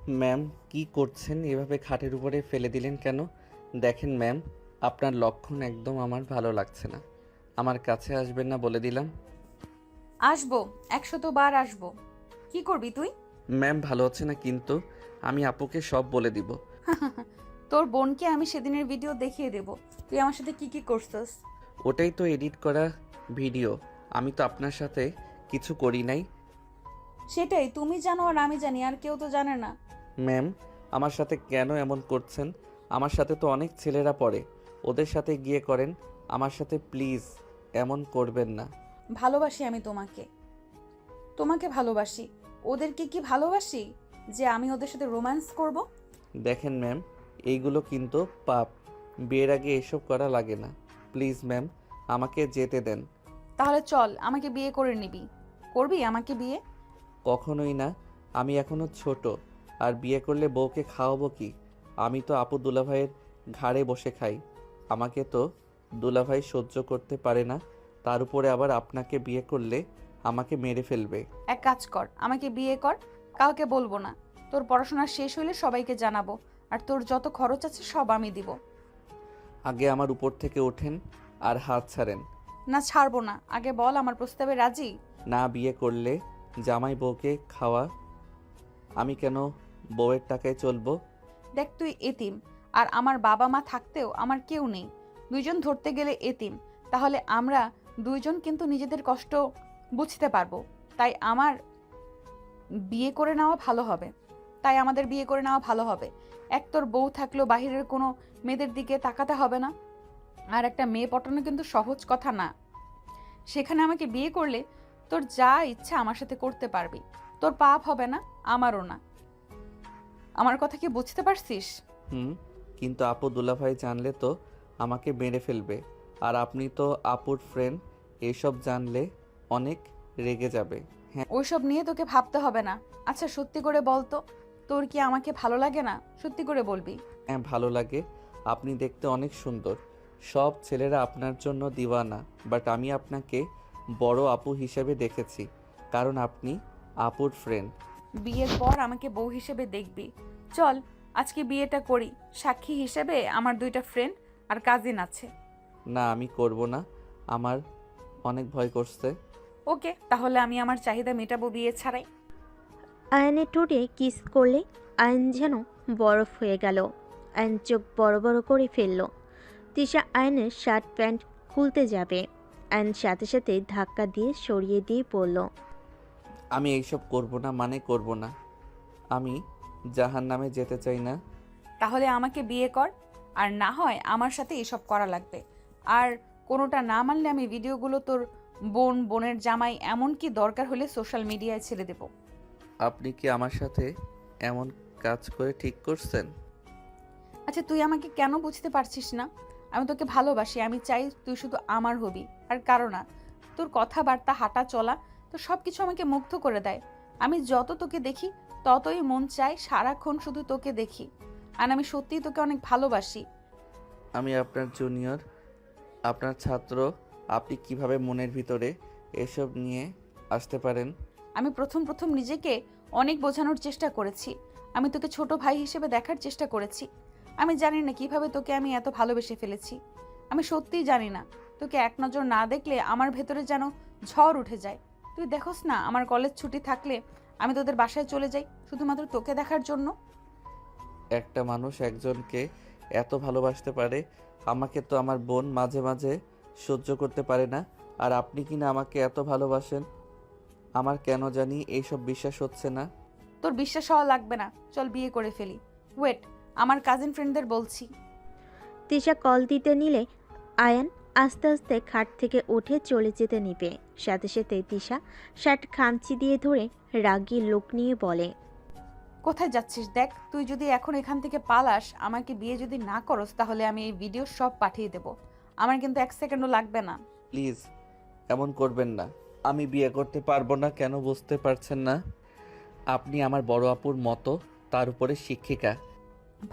Ma'am, কি করছেন? এভাবে খাটের উপরে ফেলে দিলেন কেন? দেখেন ম্যাম, আপনার লক্ষণ একদম আমার ভালো লাগছে না। আমার কাছে আসবেন না বলে দিলাম। আসবো, 100 বার আসবো। কি করবি তুই? ম্যাম ভালো হচ্ছে না কিন্তু। আমি আপুকে সব বলে দিব। তোর বোনকে আমি সেদিনের ভিডিও দেখিয়ে দেব তুই আমার সাথে কি কি করছস। ওটাই তো এডিট করা ভিডিও। আমি তো আপনার সাথে কিছু করি নাই। সেটাই তুমি জানো আর আমি জানি, আর কেউ তো জানে না। ম্যাম, আমার সাথে কেন এমন করছেন? আমার সাথে তো অনেক ছেলেরা পড়ে। ওদের সাথে গিয়ে করেন। আমার সাথে প্লিজ এমন করবেন না। ভালোবাসি আমি তোমাকে, তোমাকে ভালোবাসি। ওদেরকে কি ভালোবাসি যে আমি ওদের সাথে রোম্যান্স করব? দেখেন ম্যাম, এইগুলো কিন্তু পাপ। বিয়ের আগে এসব করা লাগে না। প্লিজ ম্যাম, আমাকে যেতে দেন। তাহলে চল, আমাকে বিয়ে করে নিবি। করবি আমাকে বিয়ে? কখনোই না। আমি এখনো ছোট। আর বিয়ে করলে বউকে খাওয়াবো কি? আমি তো আপু দুলাভাইয়ের ঘাড়ে বসে খাই। আমাকে তো দুলাভাই সহ্য করতে পারে না। তার উপরে আবার আপনাকে বিয়ে করলে আমাকে মেরে ফেলবে। এক কাজ কর, আমাকে বিয়ে কর। কাউকে বলবো না। তোর পড়াশোনা শেষ হইলে সবাইকে জানাবো। আর তোর যত খরচ আছে সব আমি দিব। আগে আমার উপর থেকে ওঠেন আর হাত ছাড়েন। না, ছাড়বো না। আগে বল, আমার প্রস্তাবে রাজি? না বিয়ে করলে জামাই বউকে খাওয়া। আমি কেন বউয়ের টাকায় চলবো? দেখ, তুই এতিম। আর আমার বাবা মা থাকতেও আমার কেউ নেই। দুইজন ধরতে গেলে এতিম। তাহলে আমরা দুইজন কিন্তু নিজেদের কষ্ট বুঝতে পারবো। তাই আমার বিয়ে করে নেওয়া ভালো হবে। তাই আমাদের বিয়ে করে নেওয়া ভালো হবে। এক, তোর বউ থাকলেও বাহিরের কোনো মেয়েদের দিকে তাকাতে হবে না। আর একটা মেয়ে পটানো কিন্তু সহজ কথা না। সেখানে আমাকে বিয়ে করলে তোর যা ইচ্ছা আমার সাথে করতে পারবি। তোর পাপ হবে না, আমারও না। আমার কথা কি বুঝতে পারছিস? হুম, কিন্তু আপু দুলাভাই জানলে তো আমাকে মেরে ফেলবে। আর আপনি তো আপুর ফ্রেন্ড, এসব জানলে অনেক রেগে যাবে। হ্যাঁ। ওইসব নিয়ে তোকে ভাবতে হবে না। আচ্ছা, সত্যি করে বল তো, তোর কি আমাকে ভালো লাগে না? সত্যি করে বলবি। হ্যাঁ ভালো লাগে। আপনি দেখতে অনেক সুন্দর। সব ছেলেরা আপনার জন্য দিওয়ানা। বাট আমি আপনাকে বড় আপু হিসেবে দেখেছি, কারণ আপনি আপুর ফ্রেন্ড। বিয়ের পর আমাকে বউ হিসেবে দেখবি। চল, আজকে বিয়েটা করি। সাক্ষী হিসেবে আমার দুইটা ফ্রেন্ড আর কাজিন আছে। না আমি করব না। আমার অনেক ভয় করছে। ওকে, তাহলে আমি আমার চাহিদা মেটাবো বিয়ে ছাড়াই। আয়নের ঠোঁটে কিস করলে আয়ন যেন বরফ হয়ে গেল। আয়ন চোখ বড় বড় করে ফেলল। তিশা আয়নের শার্ট প্যান্ট খুলতে যাবে। আয়ন সাথে সাথে ধাক্কা দিয়ে সরিয়ে দিয়ে পড়ল। আমি এইসব করব না, মানে করব না। আমি জাহান্নামে যেতে চাই না। তাহলে আমাকে বিয়ে কর। আর না হয় আমার সাথে এসব করা লাগবে। আর কোনোটা না মানলে আমি ভিডিওগুলো তোর বোনের জামাই, এমনকি দরকার হলে সোশ্যাল মিডিয়ায় ছেড়ে দেব। আপনি কি আমার সাথে এমন কাজ করে ঠিক করছেন? আচ্ছা, তুই আমাকে কেন বুঝতে পারছিস না? আমি তোকে ভালোবাসি। আমি চাই তুই শুধু আমার হবি, আর কারো না। তোর কথাবার্তা, হাঁটা চলা, তো সব কিছু আমাকে মুগ্ধ করে দেয়। আমি যত তোকে দেখি ততই মন চায় সারাক্ষণ শুধু তোকে দেখি। আর আমি সত্যিই তোকে অনেক ভালোবাসি। আমি আপনার জুনিয়র, আপনার ছাত্র। আপনি কিভাবে মনের ভিতরে এসব নিয়ে আসতে পারেন? আমি প্রথম প্রথম নিজেকে অনেক বোঝানোর চেষ্টা করেছি। আমি তোকে ছোট ভাই হিসেবে দেখার চেষ্টা করেছি। আমি জানি না কিভাবে তোকে আমি এত ভালোবেসে ফেলেছি। আমি সত্যিই জানি না। তোকে এক নজর না দেখলে আমার ভেতরে যেন ঝড় উঠে যায়। তুই দেখোস না, আমার কলেজ ছুটি থাকলে আমি তোদের বাসায় চলে যাই শুধুমাত্র তোকে দেখার জন্য। একটা মানুষ একজনকে এত ভালোবাসতে পারে? আমাকে তো আমার বোন মাঝে মাঝে সহ্য করতে পারে না। আর আপনি কি না আমাকে এত ভালোবাসেন? আমার কেন জানি এইসব বিশ্বাস হচ্ছে না। তোর বিশ্বাস হওয়া লাগবে না। চল বিয়ে করে ফেলি। ওয়েট, আমার কাজিন ফ্রেন্ডদের বলছি। তিশা কল দিতে নিলে আয়ান আস্তে আস্তে খাট থেকে উঠে চলে যেতে নিবে। সাথে সাথে তিশা শার্ট খামচি দিয়ে ধরে রাগী লোক নিয়ে বলে, কোথায় যাচ্ছিস? দেখ, তুই যদি এখন এখান থেকে পালাস, আমাকে বিয়ে যদি না করস, তাহলে আমি এই ভিডিও সব পাঠিয়ে দেব। আমার কিন্তু 1 সেকেন্ডও লাগবে না। প্লিজ এমন করবেন না। আমি বিয়ে করতে পারবো না কেন বুঝতে পারছেন না? আপনি আমার বড় আপুর মতো, তার উপরে শিক্ষিকা।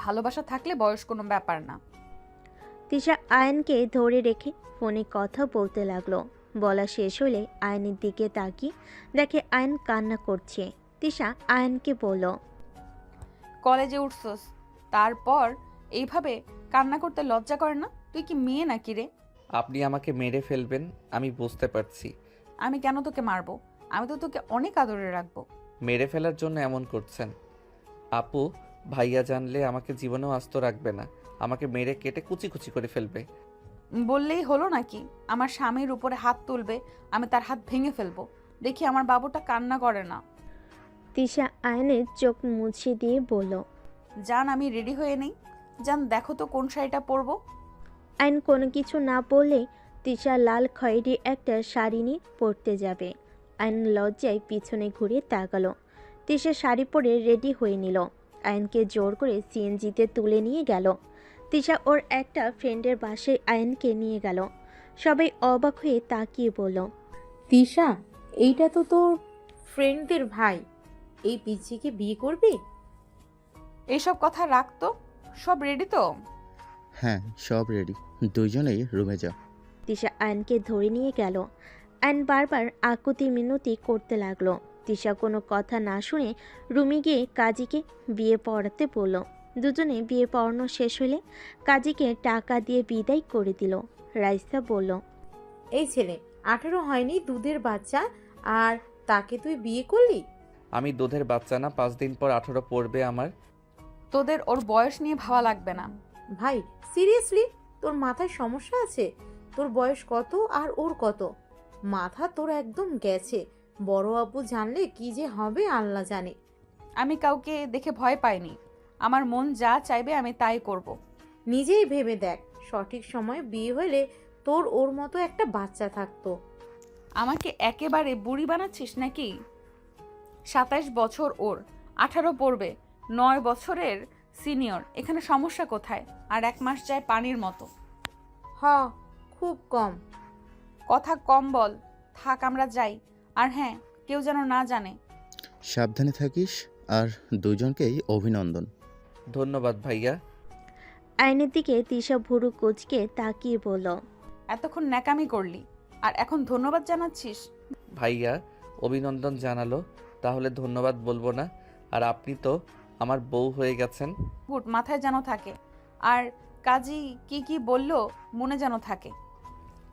ভালোবাসা থাকলে বয়স কোনো ব্যাপার না। তিশা আয়নকে ধরে রেখে ফোনে কথা বলতে লাগলো। বলা শেষ হলে আয়নের দিকে তাকিয়ে দেখে আয়ন কান্না করছে। তিশা আয়নকে বলল, কলেজে উঠছস, তারপর এইভাবে কান্না করতে লজ্জা করে না? তুই কি মেয়ে নাকি রে? আপনি আমাকে মেরে ফেলবেন আমি বুঝতে পারছি। আমি কেন তোকে মারবো? আমি তো তোকে অনেক আদরে রাখবো। মেরে ফেলার জন্য এমন করছেন? আপু, ভাইয়া জানলে আমাকে জীবনেও আস্ত রাখবে না, আমাকে মেরে কেটে কুচি কুচি করে ফেলবে। বললেই হলো নাকি? আমার স্বামীর উপরে হাত তুলবে, আমি তার হাত ভেঙে ফেলবো। দেখি আমার বাবুটা কান্না করে না। তিশা আয়নের চোখ মুছে দিয়ে বলল। জান, আমি রেডি হয়ে নেই। জান, দেখো তো কোন শাড়িটা পরবো। আয়ন কোনো কিছু না বললে তিশা লাল খয়েরি একটা শাড়ি নিয়ে পরতে যাবে। আয়ন লজ্জায় পিছনে ঘুরে তাকালো। তিশা শাড়ি পরে রেডি হয়ে নিল। আয়নকে জোর করে সিএনজিতে তুলে নিয়ে গেল। তিশা ওর একটা ফ্রেন্ডের বাসায় আয়নকে নিয়ে গেল। সবাই অবাক হয়ে তাকিয়ে বলল। তিশা, এইটা তো তোর ফ্রেন্ডদের ভাই। এই পিচ্চিকে বিয়ে করবি? এইসব কথা রাখতো। সব রেডি তো? হ্যাঁ, সব রেডি। দুইজনেই রুমে যাও। তিশা আয়নকে ধরে নিয়ে গেল। আয়ন বারবার আকুতি মিনতি করতে লাগলো। তিশা কোনো কথা না শুনে রুমে গিয়ে কাজীকে বিয়ে পড়াতে বলল। দুজনে বিয়ে পড়ানো শেষ হলে কাজীকে টাকা দিয়ে বিদায় করে দিল। রাইসা বলল। এই ছেলে 18 হয়নি, দুধের বাচ্চা, আর তাকে তুই বিয়ে করলি? আমি দুধের বাচ্চা না, 5 দিন পর 18 পড়বে আমার। তোদের ওর বয়স নিয়ে ভাবা লাগবে না। ভাই সিরিয়াসলি, তোর মাথায় সমস্যা আছে? তোর বয়স কত আর ওর কত? মাথা তোর একদম গেছে। বড় আব্বু জানলে কি যে হবে আল্লাহ জানে। আমি কাউকে দেখে ভয় পাইনি। আমার মন যা চাইবে আমি তাই করব। নিজেই ভেবে দেখ, সঠিক সময়ে বিয়ে হলে তোর ওর মতো একটা বাচ্চা থাকতো। আমাকে একেবারে বুড়ি বানাচ্ছিস নাকি? 27 বছর ওর, 18 পড়বে, 9 বছরের সিনিয়র। এখানে সমস্যা কোথায়? আর 1 মাস যায় পানির মতো। হ, খুব কম। কথা কম বল। থাক, আমরা যাই। আর হ্যাঁ, কেউ যেন না জানে। সাবধানে থাকিস, আর দুজনকেই অভিনন্দন। ধন্যবাদ ভাইয়া। আয়নের দিকে তিশা ভুরু কুচকে তাকিয়ে বলল। এতক্ষণ ন্যাকামি করলি, আর এখন ধন্যবাদ জানাচ্ছিস? ভাইয়া অভিনন্দন জানালো, তাহলে ধন্যবাদ বলবো না? আর আপনি তো আমার বউ হয়ে গেছেন। গুড, মাথায় যেন থাকে। আর কাজী কি কি বললো মনে যেন থাকে।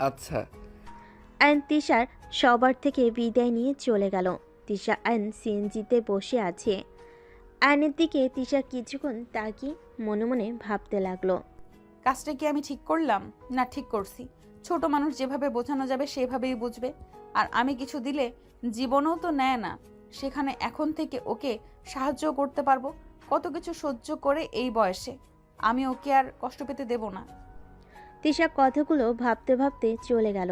আচ্ছা। আয়ন তিশার সবার থেকে বিদায় নিয়ে চলে গেল। তিশা আয়ন সিএনজিতে বসে আছে। আয়নের দিকে তিশা কিছুক্ষণ তাকিয়ে মনে মনে ভাবতে লাগলো। কাজটা কি আমি ঠিক করলাম? না ঠিক করছি। ছোট মানুষ যেভাবে বোঝানো যাবে সেভাবেই বুঝবে। আর আমি কিছু দিলে জীবনেও তো নেয় না, সেখানে এখন থেকে ওকে সাহায্য করতে পারবো। কত কিছু সহ্য করে এই বয়সে আমি ওকে আর কষ্ট পেতে দেব না। তিশা কথাগুলো ভাবতে ভাবতে চলে গেল।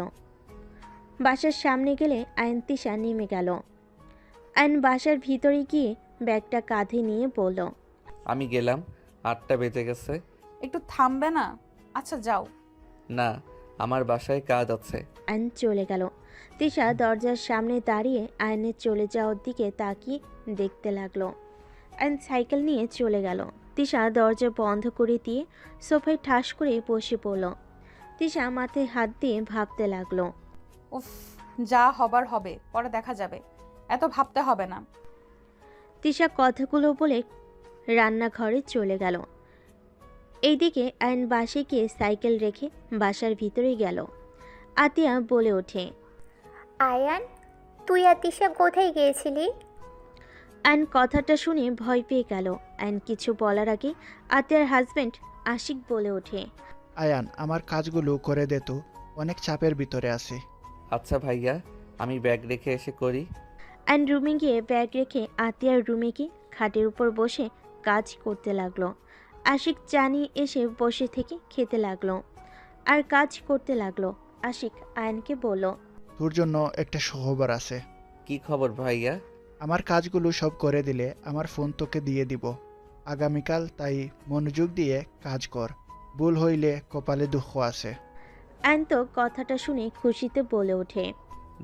বাসার সামনে গেলে আয়ন তিশা নেমে গেল। আয়ন বাসার ভিতরে গিয়ে ব্যাগটা কাঁধে নিয়ে বলল। আমি গেলাম, 8টা বেজে গেছে। একটু থামবে না? আচ্ছা যাও। না, আমার বাসায় কাজ আছে। আয়ন চলে গেল। তিশা দরজার সামনে দাঁড়িয়ে আয়নের চলে যাওয়ার দিকে তাকিয়ে দেখতে লাগলো। আয়ন সাইকেল নিয়ে চলে গেল। তিশা দরজা বন্ধ করে দিয়ে সোফায় ঠাস করে বসে পড়ল। তিশা মাথায় হাত দিয়ে ভাবতে লাগলো। উফ, যা হবার হবে, পরে দেখা যাবে। এত ভাবতে হবে না। তিশা কথাগুলো বলে রান্নাঘরে চলে গেল। এইদিকে আয়ন বাসে গিয়ে সাইকেল রেখে বাসার ভিতরে গেল। আতিয়া বলে ওঠে। আয়ান, তুই আর তিশা কোথায় গিয়েছিলি? আয়ন কথাটা শুনে ভয় পেয়ে গেল। আয়ন কিছু বলার আগে আতিয়ার হাজবেন্ড আশিক বলে ওঠে। আয়ান, আমার কাজগুলো করে দে তো, অনেক চাপের ভিতরে আছি। আচ্ছা ভাইয়া, আমি ব্যাগ রেখে এসে করি। আয়ন রুমে গিয়ে ব্যাগ রেখে আতিয়ার রুমে গিয়ে খাটের উপর বসে কাজ করতে লাগলো। আশিক চা নিয়ে এসে বসে থেকে খেতে লাগলো আর কাজ করতে লাগলো। আশিক আয়নকে বলল। তোর জন্য একটা সুখবর আছে। কি খবর ভাইয়া? আমার কাজগুলো সব করে দিলে আমার ফোন তোকে দিয়ে দিব আগামীকাল, তাই মনোযোগ দিয়ে কাজ কর। ভুল হইলে কপালে দুঃখ আছে। আয়ন তো কথাটা শুনে খুশিতে বলে ওঠে।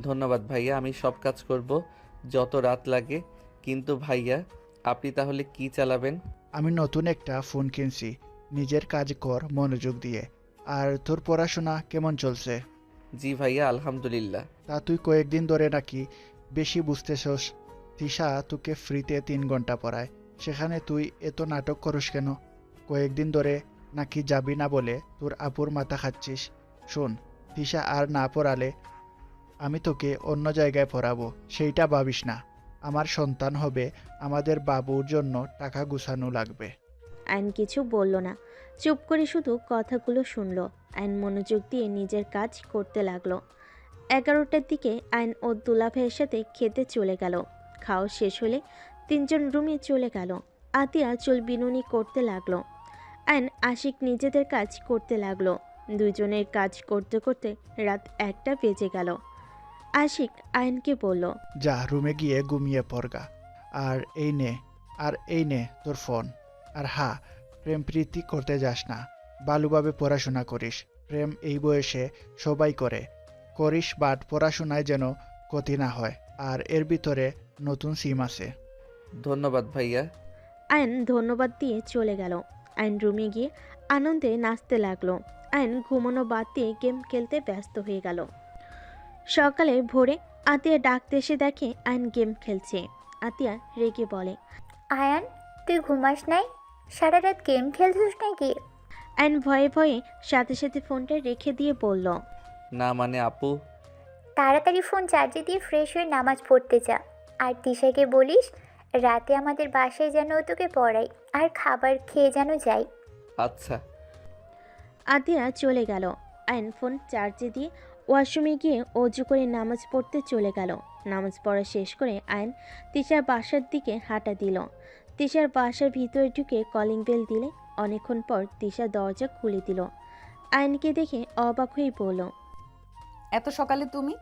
ধন্যবাদ ভাইয়া, আমি সব কাজ করব, যত রাত লাগে। কিন্তু ভাইয়া, আপনি তাহলে কি চালাবেন? আমি নতুন একটা ফোন কিনছি, নিজের কাজ কর মনোযোগ দিয়ে। আর তোর পড়াশোনা কেমন চলছে? জি ভাইয়া, আলহামদুলিল্লাহ। তা তুই কয়েকদিন ধরে নাকি বেশি বুঝতেছস। তিশা তোকে ফ্রিতে 3 ঘন্টা পড়ায়, সেখানে তুই এত নাটক করিস কেন? কয়েকদিন ধরে নাকি যাবি না বলে তোর আপুর মাথা খাচ্ছিস। শোন, তিশা আর না পড়ালে আমি তোকে অন্য জায়গায় পড়াবো, সেইটা ভাবিস না। আমার সন্তান হবে, আমাদের বাবুর জন্য টাকা গুছানো লাগবে। আইন কিছু বলল না, চুপ করে শুধু কথাগুলো শুনল। আইন মনোযোগ দিয়ে নিজের কাজ করতে লাগলো। 11টার দিকে আইন ও দুলাভাইয়ের সাথে খেতে চলে গেল। খাওয়া শেষ হলে তিনজন রুমে চলে গেল। আতিয়া চুল বিনুনি করতে লাগলো। আইন আশিক নিজেদের কাজ করতে লাগলো। দুজনের কাজ করতে করতে রাত 1টা বেজে গেল। আশিক আইনকে বলল, যা রুমে গিয়ে ঘুমিয়ে পড়গা। আর এই নে তোর ফোন। আর হ্যাঁ, প্রেম প্রীতি করতে যাস না, ভালোভাবে পড়াশোনা করিস। প্রেম এই বয়সে সবাই করিস, বাট পড়াশোনায় যেন ক্ষতি না হয়। আর এর ভিতরে নতুন সিম আছে। ধন্যবাদ ভাইয়া। আইন ধন্যবাদ দিয়ে চলে গেল। আইন রুমে গিয়ে আনন্দে নাচতে লাগলো। আইন ঘুমানো বাদ দিয়ে গেম খেলতে ব্যস্ত হয়ে গেল। সকালে ভোরে আতিয়া ডাকতে এসে দেখে আইন গেম খেলছে। আতিয়া রেগে বলে, আয়ান, তুই ঘুমাস নাই? সারা রাত গেম খেলছিস নাকি? আইন ভয়ে ভয়ে সাথে সাথে ফোনটা রেখে দিয়ে বলল, না মানে আপু, তাড়াতাড়ি ফোন চার্জে দিয়ে ফ্রেশ হয়ে নামাজ পড়তে যা। আর তিশাকে বলিস রাতে আমাদের বাসায় যেন ও তোকে পড়াই, আর খাবার খেয়ে যেন যাই। আচ্ছা। আতিয়া চলে গেল। আইন ফোন চার্জে দিয়ে ওয়াশরুমে গিয়ে অজু করে নামাজ পড়তে চলে গেল। নামাজ পড়া শেষ করে আইন তিশার বাসার দিকে হাঁটা দিল। তিশার বাসার ভিতরে ঢুকে কলিং বেল দিলে অনেকক্ষণ পর তিশা দরজা খুলে দিল। আইনকে দেখে অবাক হয়ে বলল, এত সকালে তুমি?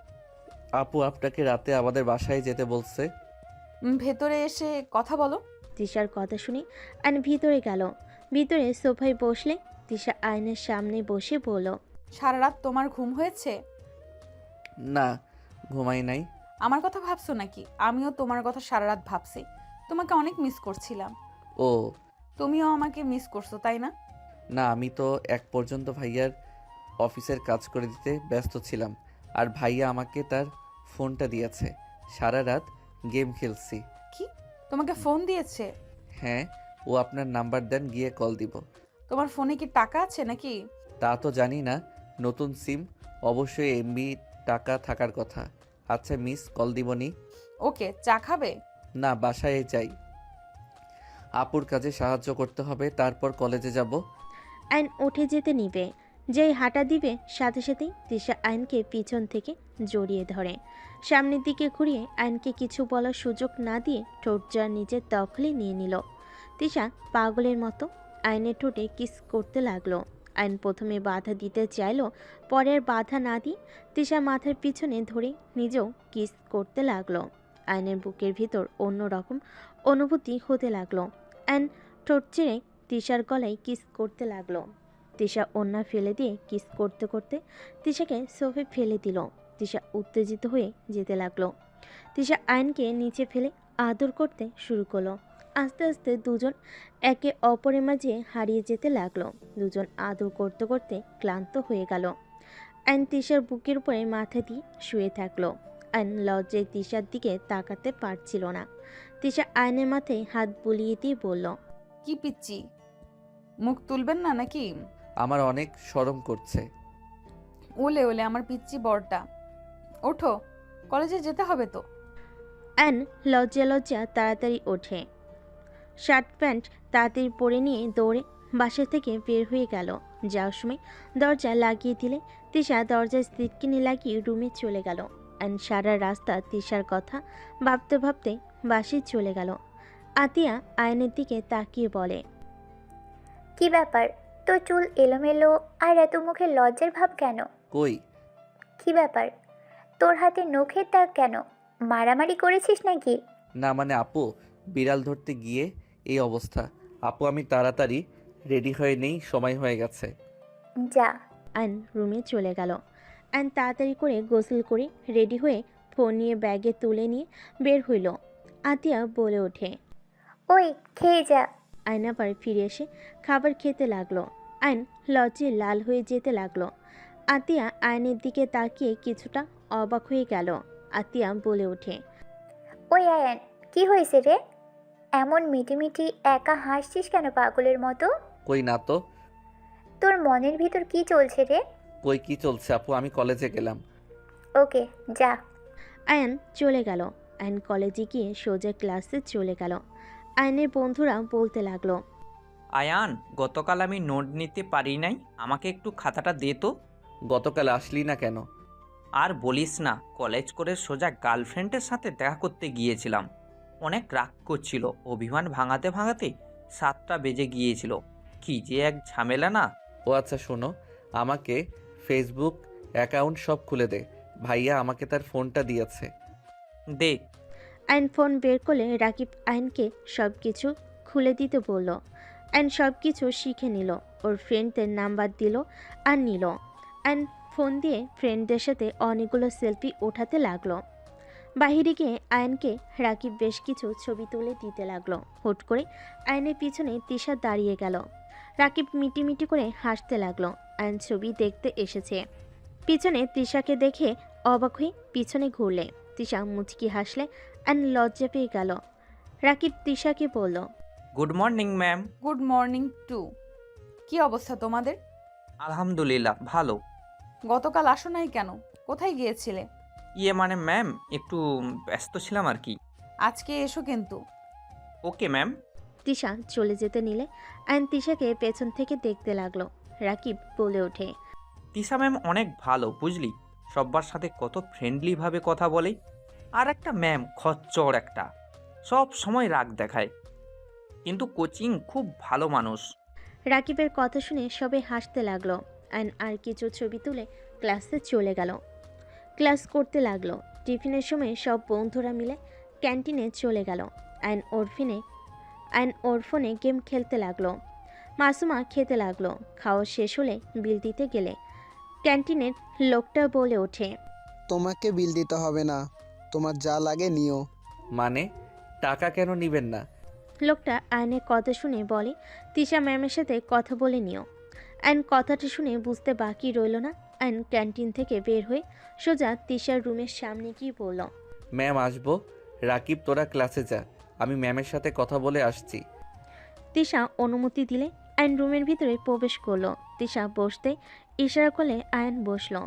আপু আপনাকে রাতে আমাদের বাসায় যেতে বলছে। ভেতরে এসে কথা বলো। তিশার কথা শুনে আইন ভিতরে গেল। ভিতরে সোফায় বসলে তিশা আইনের সামনে বসে বলল, সারা রাত তোমার ঘুম হয়েছে? না, ঘুমাই নাই। আমার কথা ভাবছো নাকি? আমিও তোমার কথা সারা রাত ভাবছি। তোমাকে অনেক মিস করছিলাম। ও তুমিও আমাকে মিস করছো, তাই না? না, আমি তো এক পর্যন্ত ভাইয়ার অফিসের কাজ করে দিতে ব্যস্ত ছিলাম। আর ভাইয়া আমাকে তার ফোনটা দিয়েছে। সারা রাত গেম খেলছি। কি, তোমাকে ফোন দিয়েছে? হ্যাঁ, ও আপনার নাম্বার দেন, গিয়ে কল দিব। তোমার ফোনে কি টাকা আছে নাকি? তা তো জানি না, নতুন সিম, অবশ্যই এমবি টাকা থাকার কথা। আচ্ছা মিস, কল দিবনি? ওকে, চা খাবে? না, বাসায় যাই, আপুর কাজে সাহায্য করতে হবে, তারপর কলেজে যাব। আইন উঠে যেতে নিবে। যেই হাঁটা দিবে সাথে সাথেই তিশা আইনকে পিছন থেকে জড়িয়ে ধরে। সামনের দিকে ঘুরিয়ে আইনকে কিছু বলার সুযোগ না দিয়ে ঠোঁটজোড়া নিজের দখলে নিয়ে নিল। তিশা পাগলের মতো আইনের ঠোঁটে কিস করতে লাগলো। আইন প্রথমে বাধা দিতে চাইলো, পরে আর বাধা না দিয়ে তিশা মাথার পিছনে ধরে নিজেও কিস করতে লাগলো। আইনের বুকের ভিতর অন্যরকম অনুভূতি হতে লাগলো। আইন ঠোঁট চেড়ে তিশার গলায় কিস করতে লাগলো। তিশা ওন্না ফেলে দিয়ে কিস করতে করতে তিশাকে সোফে ফেলে দিল। তিশা উত্তেজিত হয়ে যেতে লাগলো। তিশা আইনকে নিচে ফেলে আদর করতে শুরু করলো। আস্তে আস্তে দুজন একে অপরের মাঝে হারিয়ে যেতে লাগলো। দুজন আদর করতে করতে ক্লান্ত হয়ে গেল। আইন তিশার বুকের উপরে মাথা দিয়ে শুয়ে থাকলো। আইন লজ্জায় তিশার দিকে তাকাতে পারছিল না। তিশা আইনের মাথায় হাত বুলিয়ে দিয়ে বলল, কি পিচ্ছি, মুখ তুলবেন না নাকি? আমার অনেক শরম করছে। ওলে ওলে আমার পিচ্ছি বড়টা, ওঠো, কলেজে যেতে হবে তো। অ্যান লজ্জা লজ্জা তাড়াতাড়ি ওঠে। শার্ট প্যান্ট তাড়াতাড়ি পরে নিয়ে দৌড়ে বাসা থেকে বের হয়ে গেল। যাওয়ার সময় দরজা লাগিয়ে দিলে তিশা দরজায় সিটকিনি লাগিয়ে রুমে চলে গেল। অ্যান সারা রাস্তা তিশার কথা ভাবতে ভাবতে বাসে চলে গেল। আতিয়া আয়নের দিকে তাকিয়ে বলে, কি ব্যাপার, তোর চুল এলোমেলো আর এত মুখে লজ্জার ভাব কেন? কই? কি ব্যাপার, তোর হাতে নখের দাগ কেন? মারামারি করেছিস নাকি? না মানে আপু, বিড়াল ধরতে গিয়ে এই অবস্থা। আপু আমি তাড়াতাড়ি রেডি হয়ে নেই, সময় হয়ে গেছে। যা। আয়ন রুমে চলে গেল। আয়ন তাড়াতাড়ি করে গোসল করে রেডি হয়ে ফোন নিয়ে ব্যাগে তুলে নিয়ে বের হইল। আতিয়া বলে ওঠে, ওই খেয়ে যা। আয়ন আবার ফিরে এসে খাবার খেতে লাগলো। আয়ন লজ্জে লাল হয়ে যেতে লাগলো। আতিয়া আয়নের দিকে তাকিয়ে কিছুটা অবাক হয়ে গেল। আতিয়া বলে ওঠে, ওই আয়ান, কি হয়েছে রে? এমন মিটিমিটি একা হাসছিস কেন পাগলের মতো? কই না তো। তোর মনের ভিতর কি চলছে রে? কই কি চলছে আপু, আমি কলেজে গেলাম। ওকে, যা। আয়ান চলে গেল। আয়ান কলেজে গিয়ে সোজা ক্লাসে চলে গেল। আয়ানের বন্ধুরা বলতে লাগলো, আয়ান, গতকাল আমি নোট নিতে পারি নাই, আমাকে একটু খাতাটা দে তো। গতকাল আসলি না কেন? আর বলিস না, কলেজ করে সোজা গার্লফ্রেন্ডের সাথে দেখা করতে গিয়েছিলাম। অনেক রাগ করছিল, অভিমান ভাঙাতে ভাঙাতে 7টা বেজে গিয়েছিল। কি যে এক ঝামেলা না। ও আচ্ছা শোনো, আমাকে ফেসবুক অ্যাকাউন্ট সব খুলে দে। ভাইয়া আমাকে তার ফোনটা দিয়েছে। দে। আয়ন ফোন বের করলে রাকিব আয়নকে সব কিছু খুলে দিতে বলল। আয়ন সব কিছু শিখে নিল, ওর ফ্রেন্ডদের নাম্বার দিল আর নিল। আয়ন ফোন দিয়ে ফ্রেন্ডদের সাথে অনেকগুলো সেলফি ওঠাতে লাগলো। বাহিরে গিয়ে আয়নকে রাকিব বেশ কিছু ছবি তুলে দিতে লাগলো। হুট করে আয়নের পিছনে তিশা দাঁড়িয়ে গেল। রাকিব মিটিমিটি করে হাসতে লাগলো। আয়ন ছবি দেখতে এসেছে। পিছনে তৃষাকে দেখে অবাক হয়ে পিছনে ঘুরলে তৃষা মুচকি হাসলে আয়ন লজ্জা পেয়ে গেল। রাকিব তৃষাকে বলল, good morning ma'am. Good morning to. কি অবস্থা তোমাদের? আলহামদুলিল্লাহ ভালো। গতকাল আসো নাই কেন? কোথায় গিয়েছিলে? মানে ম্যাম, একটু ব্যস্ত ছিলাম আর কি। আজকে এসো কিন্তু। Okay ma'am. তৃষা চলে যেতে নিলে আয়ন তৃষাকে পেছন থেকে দেখতে লাগলো। রাকিব বলে ওঠে, তিশা ম্যাম অনেক ভালো বুঝলি, সব্বার সাথে কত ফ্রেন্ডলিভাবে কথা বলে। আর একটা ম্যাম খচ্চর একটা, সব সময় রাগ দেখায়, কিন্তু কোচিং খুব ভালো মানুষ। রাকিবের কথা শুনে সবাই হাসতে লাগলো। আয়ন আর কিছু ছবি তুলে ক্লাসে চলে গেল। ক্লাস করতে লাগলো। টিফিনের সময় সব বন্ধুরা মিলে ক্যান্টিনে চলে গেল। আয়ন ওর ফোনে গেম খেলতে লাগলো। মাসুমা খেতে লাগলো। খাওয়া শেষ হলে বিল দিতে গেলে ক্যান্টিনের লোকটা বলে ওঠে, তোমাকে বিল দিতে হবে না, তোমার যা লাগে নিও। মানে টাকা কেন নিবেন না? লোকটা আয়নের কথা শুনে বলে, তৃষা ম্যামের সাথে কথা বলে নিও। আয়ন কথাটা শুনে বুঝতে বাকি রইল না। আয়ন ক্যান্টিন থেকে বের হয়ে সোজা তৃষার রুমের সামনে গিয়ে বলল, ম্যাম আসবো। রাকিব তোরা ক্লাসে যা, আমি ম্যামের সাথে কথা বলে আসছি। তৃষা অনুমতি দিলে আয়ন রুমের ভিতরে প্রবেশ করলো। তৃষা বসতে ইশারা করলে আয়ন বসলো।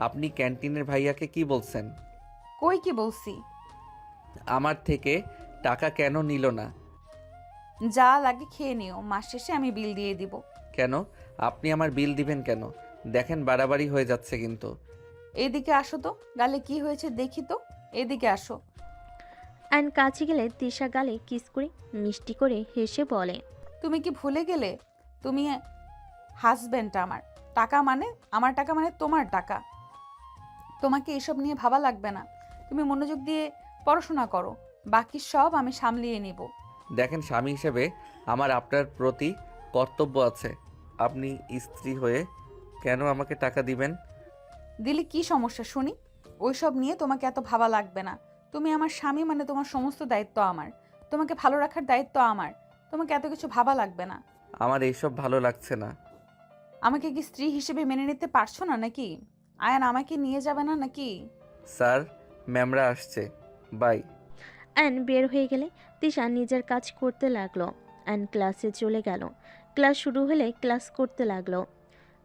আপনি ক্যান্টিনের ভাইয়াকে কি বলছেন? কই কি বলছি? আমার থেকে টাকা কেন নিল না? যা লাগে খেয়ে নিও, মাস শেষে আমি বিল দিয়ে দিব। কেন আপনি আমার বিল দিবেন কেন? দেখেন বাড়াবাড়ি হয়ে যাচ্ছে কিন্তু। এদিকে আসো তো, গালে কি হয়েছে দেখি তো। এদিকে আসো। আয়ন কাছে গেলে তৃষা গালে কিস করে মিষ্টি করে হেসে বলে, তুমি কি ভুলে গেলে তুমি হাজবেন্ড আমার? টাকা মানে আমার টাকা, মানে তোমার টাকা। তোমাকে এসব নিয়ে ভাবা লাগবে না। তুমি মনোযোগ দিয়ে পড়াশোনা করো, বাকি সব আমি সামলিয়ে নিব। দেখেন স্বামী হিসেবে আমার আপনার প্রতি কর্তব্য আছে। আপনি স্ত্রী হয়ে কেন আমাকে টাকা দিবেন? দিলে কি সমস্যা শুনি? ওইসব নিয়ে তোমাকে এত ভাবা লাগবে না। তুমি আমার স্বামী, মানে তোমার সমস্ত দায়িত্ব আমার। তোমাকে ভালো রাখার দায়িত্ব আমার। তোমাকে এত কিছু ভাবা লাগবে না। আমার এইসব ভালো লাগছে না। আমাকে কি স্ত্রী হিসেবে মেনে নিতে পারছো না নাকি? আয়ান আমাকে নিয়ে যাবে না নাকি? স্যার, ম্যামরা আসছে, বাই। আয়ন বের হয়ে গেলে তৃষা নিজের কাজ করতে লাগলো। আয়ন ক্লাসে চলে গেল। ক্লাস শুরু হলে ক্লাস করতে লাগলো।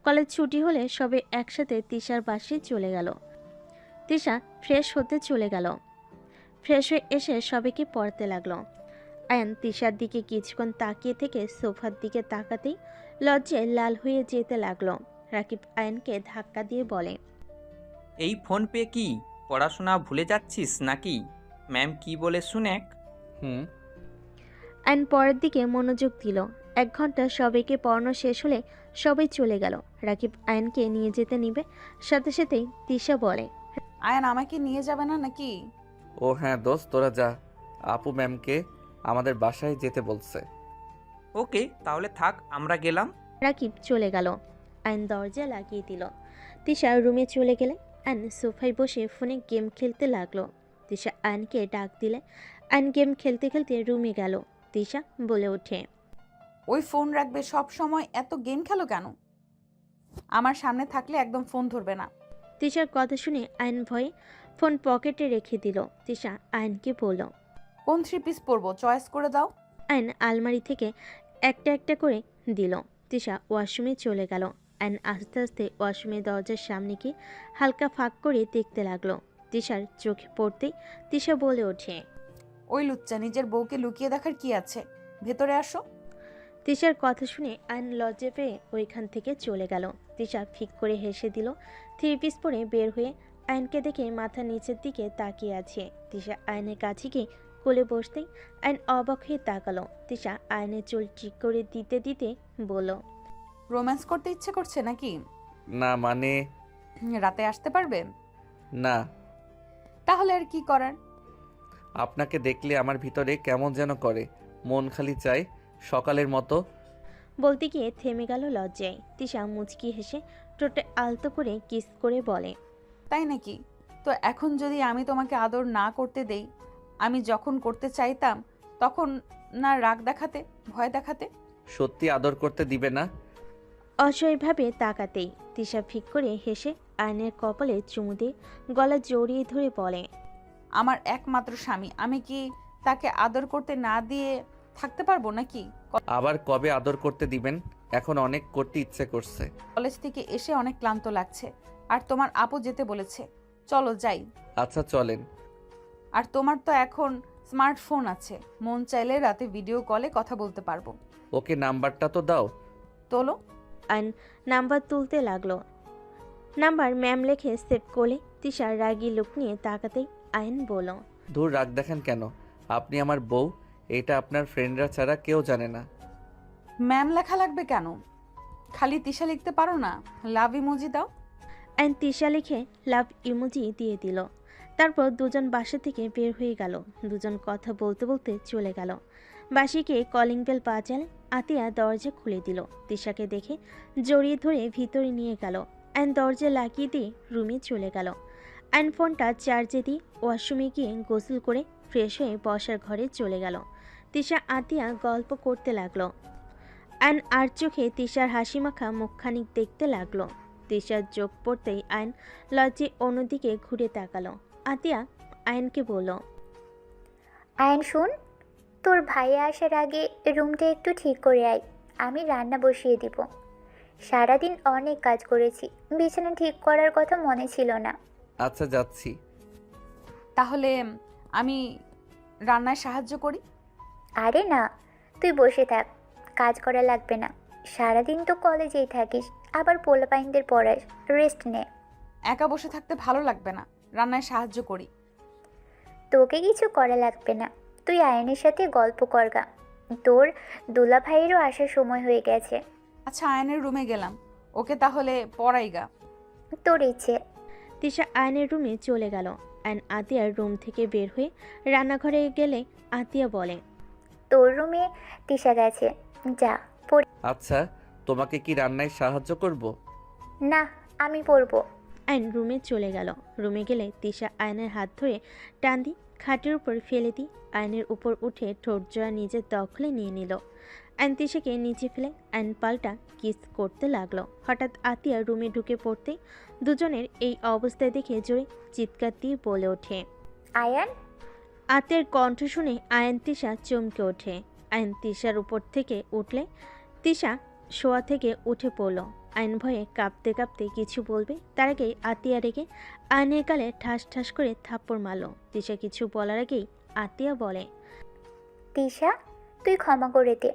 কলেজ ছুটি হলে সবে একসাথে তৃষার বাসায় চলে গেল। তৃষা ফ্রেশ হতে চলে গেল। ফ্রেশ হয়ে এসে সবাইকে পড়তে লাগলো। আয়ন তৃষার দিকে কিছুক্ষণ তাকিয়ে থেকে সোফার দিকে তাকাতেই লজ্জায় লাল হয়ে যেতে লাগলো। রাকিব আয়নকে ধাক্কা দিয়ে বলে, এই ফোন পে কি পড়াশোনা ভুলে যাচ্ছিস নাকি? ম্যাম কি বলে শুনেক। হুম। আয়ন পরের দিকে মনোযোগ দিল। 1 ঘন্টা সবাইকে পড়ানো শেষ হলে সবাই চলে গেল। রাকিব আয়নকে নিয়ে যেতে নিবে, সাথে সাথেই তৃষা বলে, আয়ান আমাকে নিয়ে যাবে না নাকি? ও হ্যাঁ দোস্ত, তোরা যা, আপু ম্যামকে আমাদের বাসায় যেতে বলছে। ওকে তাহলে থাক, আমরা গেলাম। রাকিব চলে গেল। আয়ন দরজা লাগিয়ে দিল। তৃষা রুমে চলে গেলে আয়ন সোফায় বসে ফোনে গেম খেলতে লাগলো। তৃষা আয়নকে ডাক দিলে আয়ন গেম খেলতে খেলতে রুমে গেল। তৃষা বলে ওঠে, ওই ফোন রাখবে, সব সময় এত গেম খেলো কেন? আমার সামনে থাকলে একদম ফোন ধরবে না। তৃষার কথা শুনে আয়ন ভয়ে ফোন পকেটে রেখে দিল। তৃষা আয়নকে বলল, কোন 3 পিস পরবো চয়েস করে দাও। আয়ন আলমারি থেকে একটা একটা করে দিল। তিশা ওয়াশরুমে চলে গেল। আয়ন আস্তে আস্তে ওয়াশরুমের দরজার সামনে গিয়ে হালকা ফাঁক করে দেখতে লাগলো। তিশার চোখে পড়তেই তিশা বলে ওঠে, ওই লুচ্চা নিজের বউকে লুকিয়ে দেখার কি আছে, ভেতরে আসো। তিশার কথা শুনে আয়ন লজ্জা পেয়ে ওইখান থেকে চলে গেল। তিশা ফিক করে হেসে দিল। 3 পিস পরে বের হয়ে আয়নকে দেখে মাথা নিচের দিকে তাকিয়ে আছে। তিশা আয়নের কাছে গিয়ে কোলে বসতেই আয়ন অবাক হয়ে তাকালো। তিশা আয়নের চুল ঠিক করে দিতে দিতে বলল, রোম্যান্স করতে ইচ্ছে করছে নাকি? না মানে রাতে আসতে পারবে? না, তাহলে আর কি করার। আপনাকে দেখলে আমার ভিতরে কেমন যেন করে, মন খালি চায় সকালের মতো। বলতে গিয়ে থেমে গেল লজ্জায়। তিশা মুচকি হেসে ঠোঁটে আলতো করে কিস করে বলে, তাই নাকি? তো এখন যদি আমি তোমাকে আদর না করতে দেই, আমি যখন করতে চাইতাম তখন না রাগ দেখাতে, ভয় দেখাতে? সত্যি আদর করতে দিবে না? অসহায়ভাবে তাকাতেই তিশা ফিক করে হেসে আয়নের কপালে চুমু দিয়ে গলা জড়িয়ে ধরে বলে, আমার একমাত্র স্বামী, আমি কি তাকে আদর করতে না দিয়ে থাকতে পারবো নাকি? আবার কবে আদর করতে দিবেন? এখন অনেক করতে ইচ্ছে করছে। কলেজ থেকে এসে অনেক ক্লান্ত লাগছে, আর তোমার আপু যেতে বলেছে, চলো যাই। আচ্ছা চলেন। আর তোমার তো এখন স্মার্টফোন আছে, মন চাইলে রাতে ভিডিও কলে কথা বলতে পারবো। ওকে নাম্বারটা তো দাও। তোলো। আয়ন নাম্বার তুলতে লাগলো। নাম্বার ম্যাম লেখে সেভ করলে তিশার রাগী লুক নিয়ে তাকাতেই আয়ন বলল, দূর রাগ দেখেন কেন? আপনি আমার বউ, এটা আপনার ফ্রেন্ডরা ছাড়া কেউ জানে না। ম্যাম লেখা লাগবে কেন? খালি তিশা লিখতে পারো না? লাভ ইমোজি দাও। আয়ন তিশা লিখে লাভ ইমোজি দিয়ে দিল। তারপর দুজন বাসা থেকে বের হয়ে গেল। দুজন কথা বলতে বলতে চলে গেল। বাসিকে কলিং বেল বাজালে আতিয়া দরজা খুলে দিল। তিশাকে দেখে জড়িয়ে ধরে ভিতরে নিয়ে গেল। আয়ন দরজা লাগিয়ে দিয়ে রুমে চলে গেল। আয়ন ফোনটা চার্জে দিয়ে ওয়াশরুমে গিয়ে গোসল করে ফ্রেশ হয়ে বসার ঘরে চলে গেল। তিশা আতিয়া গল্প করতে লাগলো। আয়ন আর চোখে তিশার হাসিমাখা মুখখানিক দেখতে লাগলো। তিশার চোখ পড়তেই আয়ন লজ্জে অন্যদিকে ঘুরে তাকালো। আতিয়া আয়নকে বলল, আয়ন শোন, তোর ভাইয়া আসার আগে রুমটা একটু ঠিক করে আয়, আমি রান্না বসিয়ে দিব। সারাদিন অনেক কাজ করেছি, বিছানা ঠিক করার কথা মনে ছিল না। আচ্ছা যাচ্ছি। তাহলে আমি রান্নায় সাহায্য করি। আরে না, তুই বসে থাক, কাজ করা লাগবে না। সারাদিন তো কলেজেই থাকিস, আবার পোলাপাইনদের পড়াস, রেস্ট নে। একা বসে থাকতে ভালো লাগবে না, রান্নায় সাহায্য করি। তোকে কিছু করা লাগবে না, তুই আয়নের সাথে গল্প করগা। তোর দুলা ভাইয়েরও আসার সময় হয়ে গেছে। আচ্ছা আয়নের রুমে গেলাম, ওকে তাহলে পড়াইগা। তোর ইচ্ছে। তিশা আয়নের রুমে চলে গেল। আয়ন আতিয়ার রুম থেকে বের হয়ে রান্নাঘরে গেলে আতিয়া বলে, তোর রুমে তিশা গেছে, যা পড়। আচ্ছা, তোমাকে কি রান্নায় সাহায্য করব? না, আমি পড়বো। আয়ন রুমে চলে গেল। রুমে গেলে তিশা আয়নের হাত ধরে টান দিয়ে খাটের উপর ফেলে দিয়ে আয়নের উপর উঠে ঠোঁট জোড়া নিজের দখলে নিয়ে নিল। আয়ন তিশাকে নিচে ফেলে আয়ন পাল্টা কিস করতে লাগলো। হঠাৎ আতিয়া রুমে ঢুকে পড়তেই দুজনের এই অবস্থায় দেখে জোরে চিৎকার দিয়ে বলে ওঠে, আয়ান। আতিয়ার কণ্ঠ শুনে আয়ন তিশা চমকে ওঠে। আয়ন তিশার উপর থেকে উঠলে তিশা শোয়া থেকে উঠে পড়ল। আয়ন ভয়ে কাঁপতে কাঁপতে কিছু বলবে তার আগেই আতিয়া রেগে আয়নের গালে ঠাস ঠাস করে থাপ্পড় মারল। তিশা কিছু বলার আগেই আতিয়া বলে, তিশা, তুই ক্ষমা করে দে।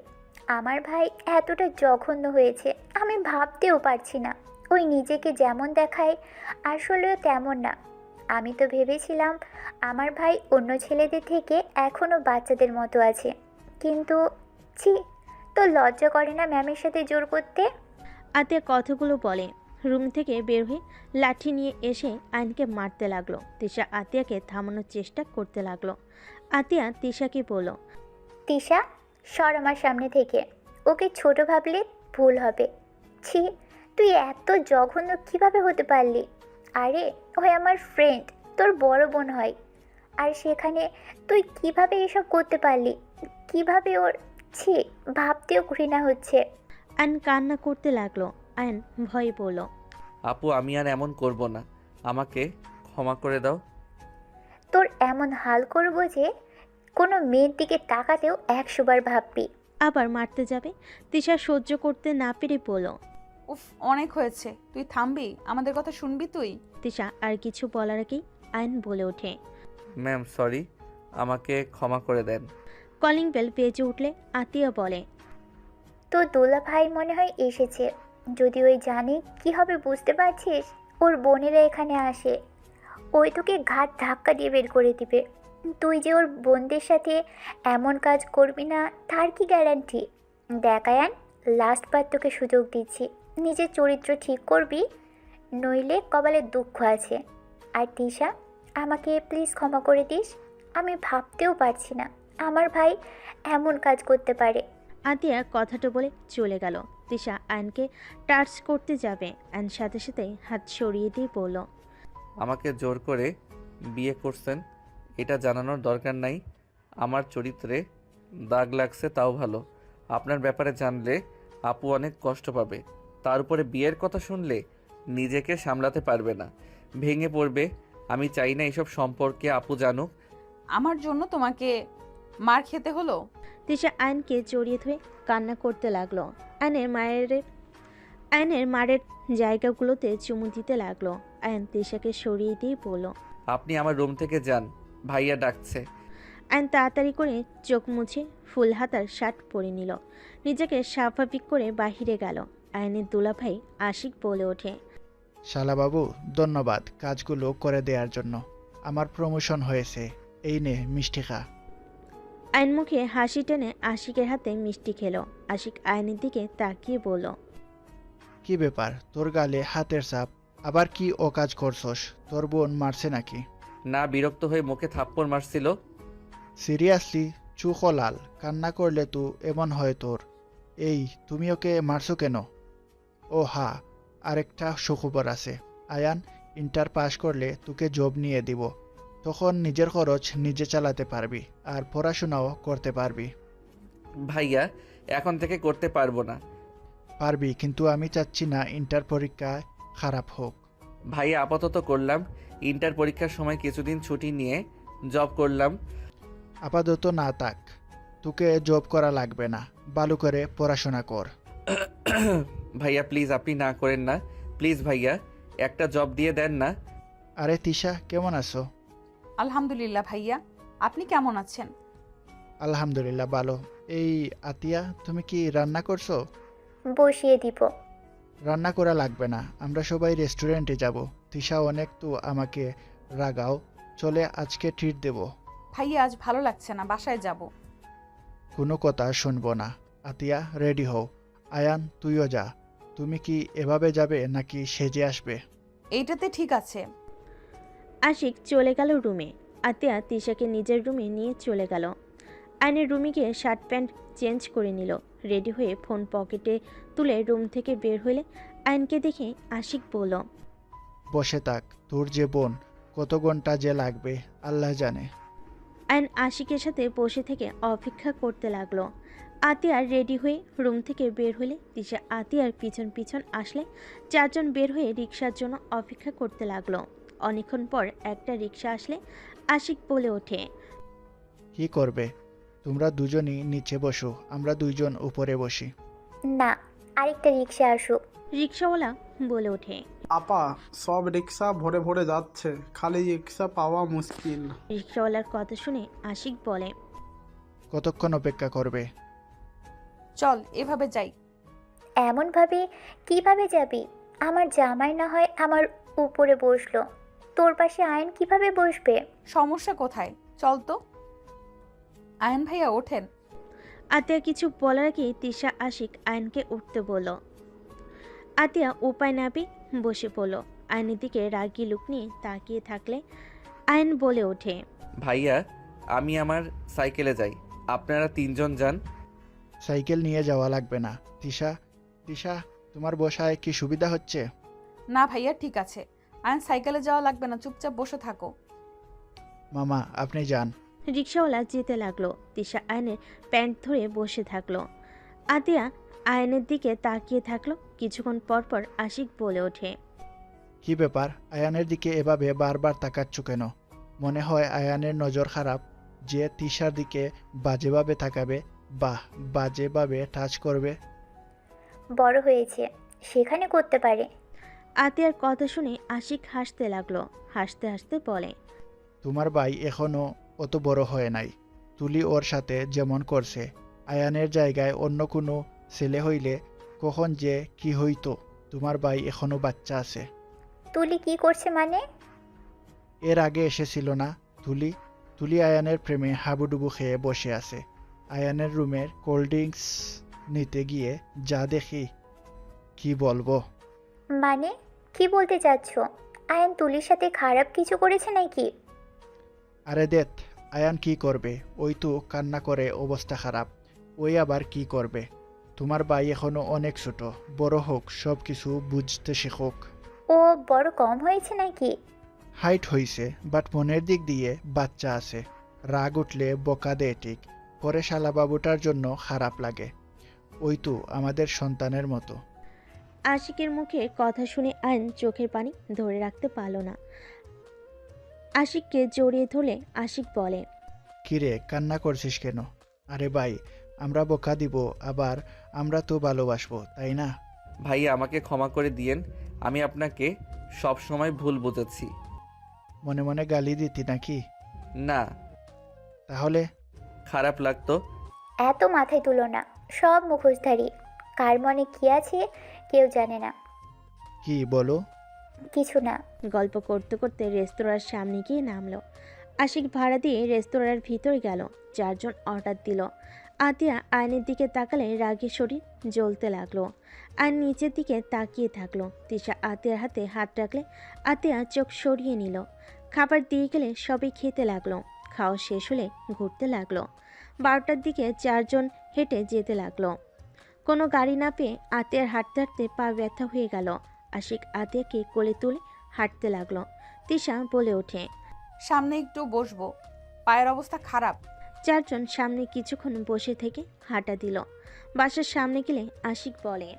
আমার ভাই এতটা জঘন্য হয়েছে আমি ভাবতেও পারছি না। ওই নিজেকে যেমন দেখায় আসলেও তেমন না। আমি তো ভেবেছিলাম আমার ভাই অন্য ছেলেদের থেকে এখনও বাচ্চাদের মতো আছে, কিন্তু ছি, তোর লজ্জা করে না ম্যামের সাথে জোর করতে? আতিয়া কথাগুলো বলে রুম থেকে বের হয়ে লাঠি নিয়ে এসে আয়নকে মারতে লাগলো। তিশা আতিয়াকে থামানোর চেষ্টা করতে লাগলো। আতিয়া তিশাকে বলল, তিশা, সর আমার সামনে থেকে। ওকে ছোট ভাবলে ভুল হবে। ছি, তুই এত জঘন্য কিভাবে হতে পারলি? আরে ওই আমার ফ্রেন্ড, তোর বড় বোন হয়। আর সেখানে তুই কিভাবে এসব করতে পারলি? কিভাবে ওর, ছি, ভাবতেও ঘৃণা হচ্ছে। আয়ন কান্না করতে লাগলো। আয়ন ভয়ে বলল, আপু আমি আর এমন করব না, আমাকে ক্ষমা করে দাও। তোর এমন হাল করবো যে কোনো মেয়ের দিকে তাকাতেও 100 বার ভাববি। আবার মারতে যাবে। তিশা সহ্য করতে না পেরে বলল। উফ, অনেক হয়েছে, তুই থামবি? আমাদের কথা শুনবি তুই? তিশা আর কিছু বলার আগেই আয়ন বলে ওঠে। ম্যাম সরি, আমাকে ক্ষমা করে দেন। কলিং বেল বেজে উঠলে আতিয়া বলে। তো দোলা ভাই মনে হয় এসেছে। যদি ওই জানে কি হবে বুঝতে পারছিস? ওর বোনেরা এখানে আসে, ওই তোকে ঘাট ধাক্কা দিয়ে বের করে দিবে। তুই যে ওর বোনদের সাথে এমন কাজ করবি না তার কি গ্যারান্টি? দেখায়ান, লাস্ট বার তোকে সুযোগ দিচ্ছি, নিজের চরিত্র ঠিক করবি, নইলে কপালে দুঃখ আছে। আর তিশা, আমাকে প্লিজ ক্ষমা করে দিস। আমি ভাবতেও পারছি না আমার ভাই এমন কাজ করতে পারে। আতিয়া কথাটা বলে চলে গেল। তিশা আয়নকে টাচ করতে যাবে, আয়ন সাথে সাথে হাত সরিয়ে দিয়ে বলল। আমাকে জোর করে বিয়ে করছেন, এটা জানানোর দরকার নাই। আমার চরিত্রে দাগ লাগছে তাও ভালো। আপনার ব্যাপারে জানলে আপু অনেক কষ্ট পাবে। তার উপরে বিয়ের কথা শুনলে নিজেকে সামলাতে পারবে না, ভেঙে পড়বে। আমি চাই না এসব সম্পর্কে আপু জানুক। আমার জন্য তোমাকে মার খেতে হলো? তিশা আয়নকে জড়িয়ে ধরে কান্না করতে লাগলো। আয়নের মারের জায়গাগুলোতে চুমু দিতে লাগলো। আয়ন তিশাকে সরিয়ে দিয়ে বলল। আপনি আমার রুম থেকে যান, ভাইয়া ডাকছে। আয়ন তাড়াতাড়ি করে চোখ মুছে ফুল হাতার শার্ট পরে নিল, নিজেকে স্বাভাবিক করে বাহিরে গেল। আয়নের দুলাভাই আশিক বলে ওঠে। শালাবাবু, ধন্যবাদ কাজগুলো করে দেওয়ার জন্য। আমার প্রমোশন হয়েছে, এই নে মিষ্টি খা। আয়ন মুখে হাসি টেনে আশিকের হাতে মিষ্টি খেলো। আশিক আয়নের দিকে তাকিয়ে বলল। কি ব্যাপার, তোর গালে হাতের ছাপ? আবার কি ও কাজ করছস? তোর বোন মারছে নাকি? না, বিরক্ত হয়ে মুখে থাপ্পড় মারছিল। সিরিয়াসলি? চুখ লাল, কান্না করলে তো এমন হয় তোর। এই, তুমি ওকে মারছো কেন? ও হা, আরেকটা সুখবর আছে। আয়ান ইন্টার পাস করলে তোকে জব নিয়ে দিব। তখন নিজের খরচ নিজে চালাতে পারবি, আর পড়াশোনাও করতে পারবি। ভাইয়া এখন থেকে করতে পারবো না। পারবি, কিন্তু আমি চাচ্ছি না ইন্টার পরীক্ষায় খারাপ হোক। ভাইয়া আপাতত করলাম, ইন্টার পরীক্ষার সময় কিছুদিন ছুটি নিয়ে জব করলাম। আপাতত না থাক, তোকে জব করা লাগবে না, ভালো করে পড়াশোনা কর। ভাইয়া প্লিজ, আপনি না করেন না। প্লিজ ভাইয়া, একটা জব দিয়ে দেন না। আরে তিশা, কেমন আছো? আলহামদুলিল্লাহ ভাইয়া, আপনি কেমন আছেন? আলহামদুলিল্লাহ ভালো। এই আতিয়া, তুমি কি রান্না করছো? বসিয়ে দিব। রান্না করা লাগবে না, আমরা সবাই রেস্টুরেন্টে যাব। তিশা অনেক তো আমাকে রাগাও, চলে আজকে ট্রিট দেব। ভাইয়া আজ ভালো লাগছে না, বাসায় যাব। কোনো কথা শুনবো না। আতিয়া, রেডি হও। আয়ান, তুইও যা। তুমি কি এভাবে যাবে নাকি সেজে আসবে? এইটাতে ঠিক আছে। আশিক চলে গেল রুমে। আতিয়া তিশাকে নিজের রুমে নিয়ে চলে গেল। আয়নের রুমে গিয়ে শার্ট প্যান্ট চেঞ্জ করে নিল। রেডি হয়ে ফোন পকেটে তুলে রুম থেকে বের হলে আয়নকে দেখে আশিক বলল। বসে থাক, তোর যে বোন, কত ঘন্টা যে লাগবে আল্লাহ জানে। আয়ন আশিকের সাথে বসে থেকে অপেক্ষা করতে লাগলো। আতিয়ার রেডি হয়ে রুম থেকে বের হলে তিশা আতিয়ার পিছন পিছন আসলে চারজন বের হয়ে রিক্সার জন্য অপেক্ষা করতে লাগলো। অনেকক্ষণ পর একটা রিক্সা আসলে আশিক বলে ওঠে। কি করবে? তোমরা দুজনই নিচে বসো, আমরা দুইজন উপরে বসি। না, আরেকটা রিক্সা আসুক। রিক্সাওয়ালা বলে ওঠে। আপা, সব রিক্সা ভরে ভরে যাচ্ছে, খালি রিক্সা পাওয়া মুশকিল। রিক্সাওয়ালার কথা শুনে আশিক বলে। কতক্ষণ অপেক্ষা করবে? চল এভাবে যাই। এমনভাবে কিভাবে যাবি? আমার জামাই না হয় আমার উপরে বসলো, তোর পাশে আয়ন কিভাবে বসবে? সমস্যা কোথায়? চল তো। আয়ন ভাইয়া ওঠেন। আতিয়া কিছু বলার আগে তিশা আশিক আয়নকে উঠতে বলল। আতিয়া উপায় না পেয়ে বসে পড়ল। আয়নের দিকে রাগি লুক নিয়ে তাকিয়ে থাকলে আয়ন বলে ওঠে। ভাইয়া আমি আমার সাইকেলে যাই, আপনারা তিনজন যান। সাইকেল নিয়ে যাওয়া লাগবে না। তিশা, তিশা, তোমার বসায় কি সুবিধা হচ্ছে? না ভাইয়া ঠিক আছে, আয়ন সাইকেলে যাওয়া লাগবে না, চুপচাপ বসে থাকো। মামা, আপনি যান। রিক্সাওয়ালা যেতে লাগলো। তিশা আয়নের প্যান্ট ধরে বসে থাকলো। আতিয়া আয়নের দিকে তাকিয়ে থাকলো। কিছুক্ষণ পর পর আশিক বলে ওঠে। কি ব্যাপার, আয়ানের দিকে এভাবে বারবার তাকাচ্ছ কেন? মনে হয় আয়ানের নজর খারাপ? যে তিশার দিকে বাজেভাবে তাকাবে, বাহ, বাজেভাবে টাচ করবে। বড় হয়েছে, সেখানে করতে পারে। আতিয়ার কথা শুনে আশিক হাসতে লাগলো। হাসতে হাসতে বলে, তোমার ভাই এখনো অত বড় হয় নাই। তুলি ওর সাথে যেমন করছে, আয়ানের জায়গায় অন্য কোনো ছেলে হইলে কখন যে কি হইতো। তোমার ভাই এখনো বাচ্চা আছে। তুলি কি করছে মানে? এর আগে এসেছিল না তুলি? তুলি আয়ানের প্রেমে হাবুডুবু খেয়ে বসে আছে। আয়ানের রুমের কোল্ড ড্রিঙ্কস নিতে গিয়ে যা দেখি, কি বলবো। মানে কি বলতে চাচ্ছ? আয়ান তুলির সাথে খারাপ কিছু করেছে নাকি? আরে দেখ, আয়ান কি করবে? ওই তো কান্না করে অবস্থা খারাপ। ওই আবার কি করবে? তোমার ভাই এখনো অনেক ছোট, বড় হোক, সব কিছু বুঝতে শেখোক। ও বড় কম হয়েছে নাকি? হাইট হইছে, বাট মনের দিক দিয়ে বাচ্চা আছে। রাগ উঠলে বকা দেয় ঠিক, পরে শালাবাবুটার জন্য খারাপ লাগে। ওই তো আমাদের সন্তানের মতো। আশিকের মুখে কথা শুনে আয়ন চোখের পানি ধরে রাখতে পারল না। আশিককে জড়িয়ে ধরলে আশিক বলে, কিরে, কান্না করছিস কেন? আরে ভাই, আমরা বকা দিব, আবার আমরা তো ভালোবাসবো, তাই না? ভাইয়া আমাকে ক্ষমা করে দিয়েন, আমি আপনাকে সব সময় ভুল বুঝেছি। মনে মনে গালি দিতি নাকি? না, তাহলে খারাপ লাগতো। এত মাথায় তুলো না, সব মুখোশধারী। কার মনে কি আছে কেউ জানে না। কি বলো? কিছু না। গল্প করতে করতে রেস্তোরাঁর সামনে গিয়ে নামলো। আশিক ভাড়া দিয়ে রেস্তোরাঁর ভিতরে গেল। 4 জন অর্ডার দিল। আতিয়া আয়নের দিকে তাকালে রাগে শরীর জ্বলতে লাগলো। আয়ন নিচের দিকে তাকিয়ে থাকলো। তিশা আতিয়ার হাতে হাত রাখলে আতিয়া চোখ সরিয়ে নিল। খাবার দিয়ে গেলে সবাই খেতে লাগলো। খাওয়া শেষ হলে ঘুরতে লাগলো। 12টার দিকে 4 জন হেঁটে যেতে লাগলো। কোনো গাড়ি না পেয়ে আতিয়ার হাঁটতে হাঁটতে পা ব্যথা হয়ে গেল। আশিক আতিয়াকে কোলে তুলে হাঁটতে লাগলো। তিশা বলে ওঠে, সামনে একটু বসবো, পায়ের অবস্থা খারাপ। 4 জন সামনে কিছুক্ষণ বসে থেকে হাঁটা দিল। বাসার সামনে গেলে আশিক বলে,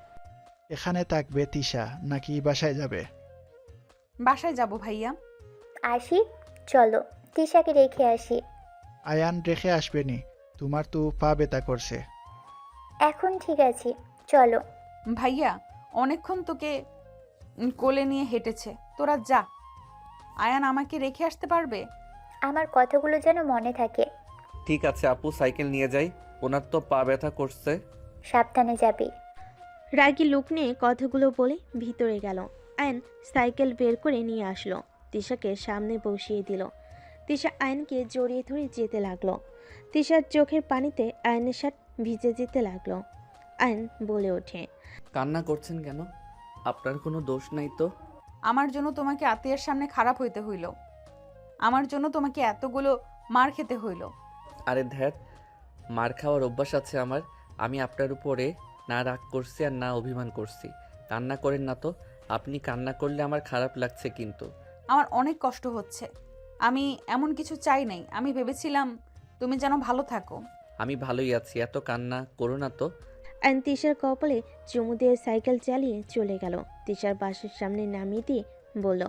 এখানে থাকবে তিশা নাকি বাসায় যাবে? বাসায় যাব ভাইয়া। আসি, চলো তিশাকে রেখে আসি। আয়ান রেখে আসবেনি, তোমার তো পা ব্যথা করছে। এখন ঠিক আছে, চলো। ভাইয়া অনেকক্ষণ তোকে কোলে নিয়ে হেঁটেছে, তোরা যা। আয়ান আমাকে রেখে আসতে পারবে? আমার কথাগুলো যেন মনে থাকে। ঠিক আছে আপু, সাইকেল নিয়ে যাই, ওনার তো পা ব্যথা করছে। সাবধানে যাবি। রাগী লোক নিয়ে কথাগুলো বলে ভিতরে গেল। আয়ন সাইকেল বের করে নিয়ে আসলো। তিশাকে সামনে বসিয়ে দিল। তিশা আয়নকে জড়িয়ে ধরে যেতে লাগলো। তিশার চোখের পানিতে আয়নের শার্ট ভিজে যেতে লাগলো। আয়ন বলে ওঠে, কান্না করছেন কেন? আপনার কোনো দোষ নাই তো। আমার জন্য তোমাকে আত্মীয়ের সামনে খারাপ হইতে হইল, আমার জন্য তোমাকে এতগুলো মার খেতে হইল। আরে ধ্যাত, মার খাওয়ার অভ্যাস আছে আমার। আমি আপনার উপরে না রাগ করছি আর না অভিমান করছি। কান্না করেন না তো। আপনি কান্না করলে আমার খারাপ লাগছে কিন্তু। আমার অনেক কষ্ট হচ্ছে। আমি এমন কিছু চাই নাই, আমি ভেবেছিলাম তুমি যেন ভালো থাকো। আমি ভালোই আছি, এত কান্না করো না তো। আয়ন তিশার কপালে চুমু দিয়ে সাইকেল চালিয়ে চলে গেল। তিশার বাসের সামনে নামিয়ে দিয়ে বলল,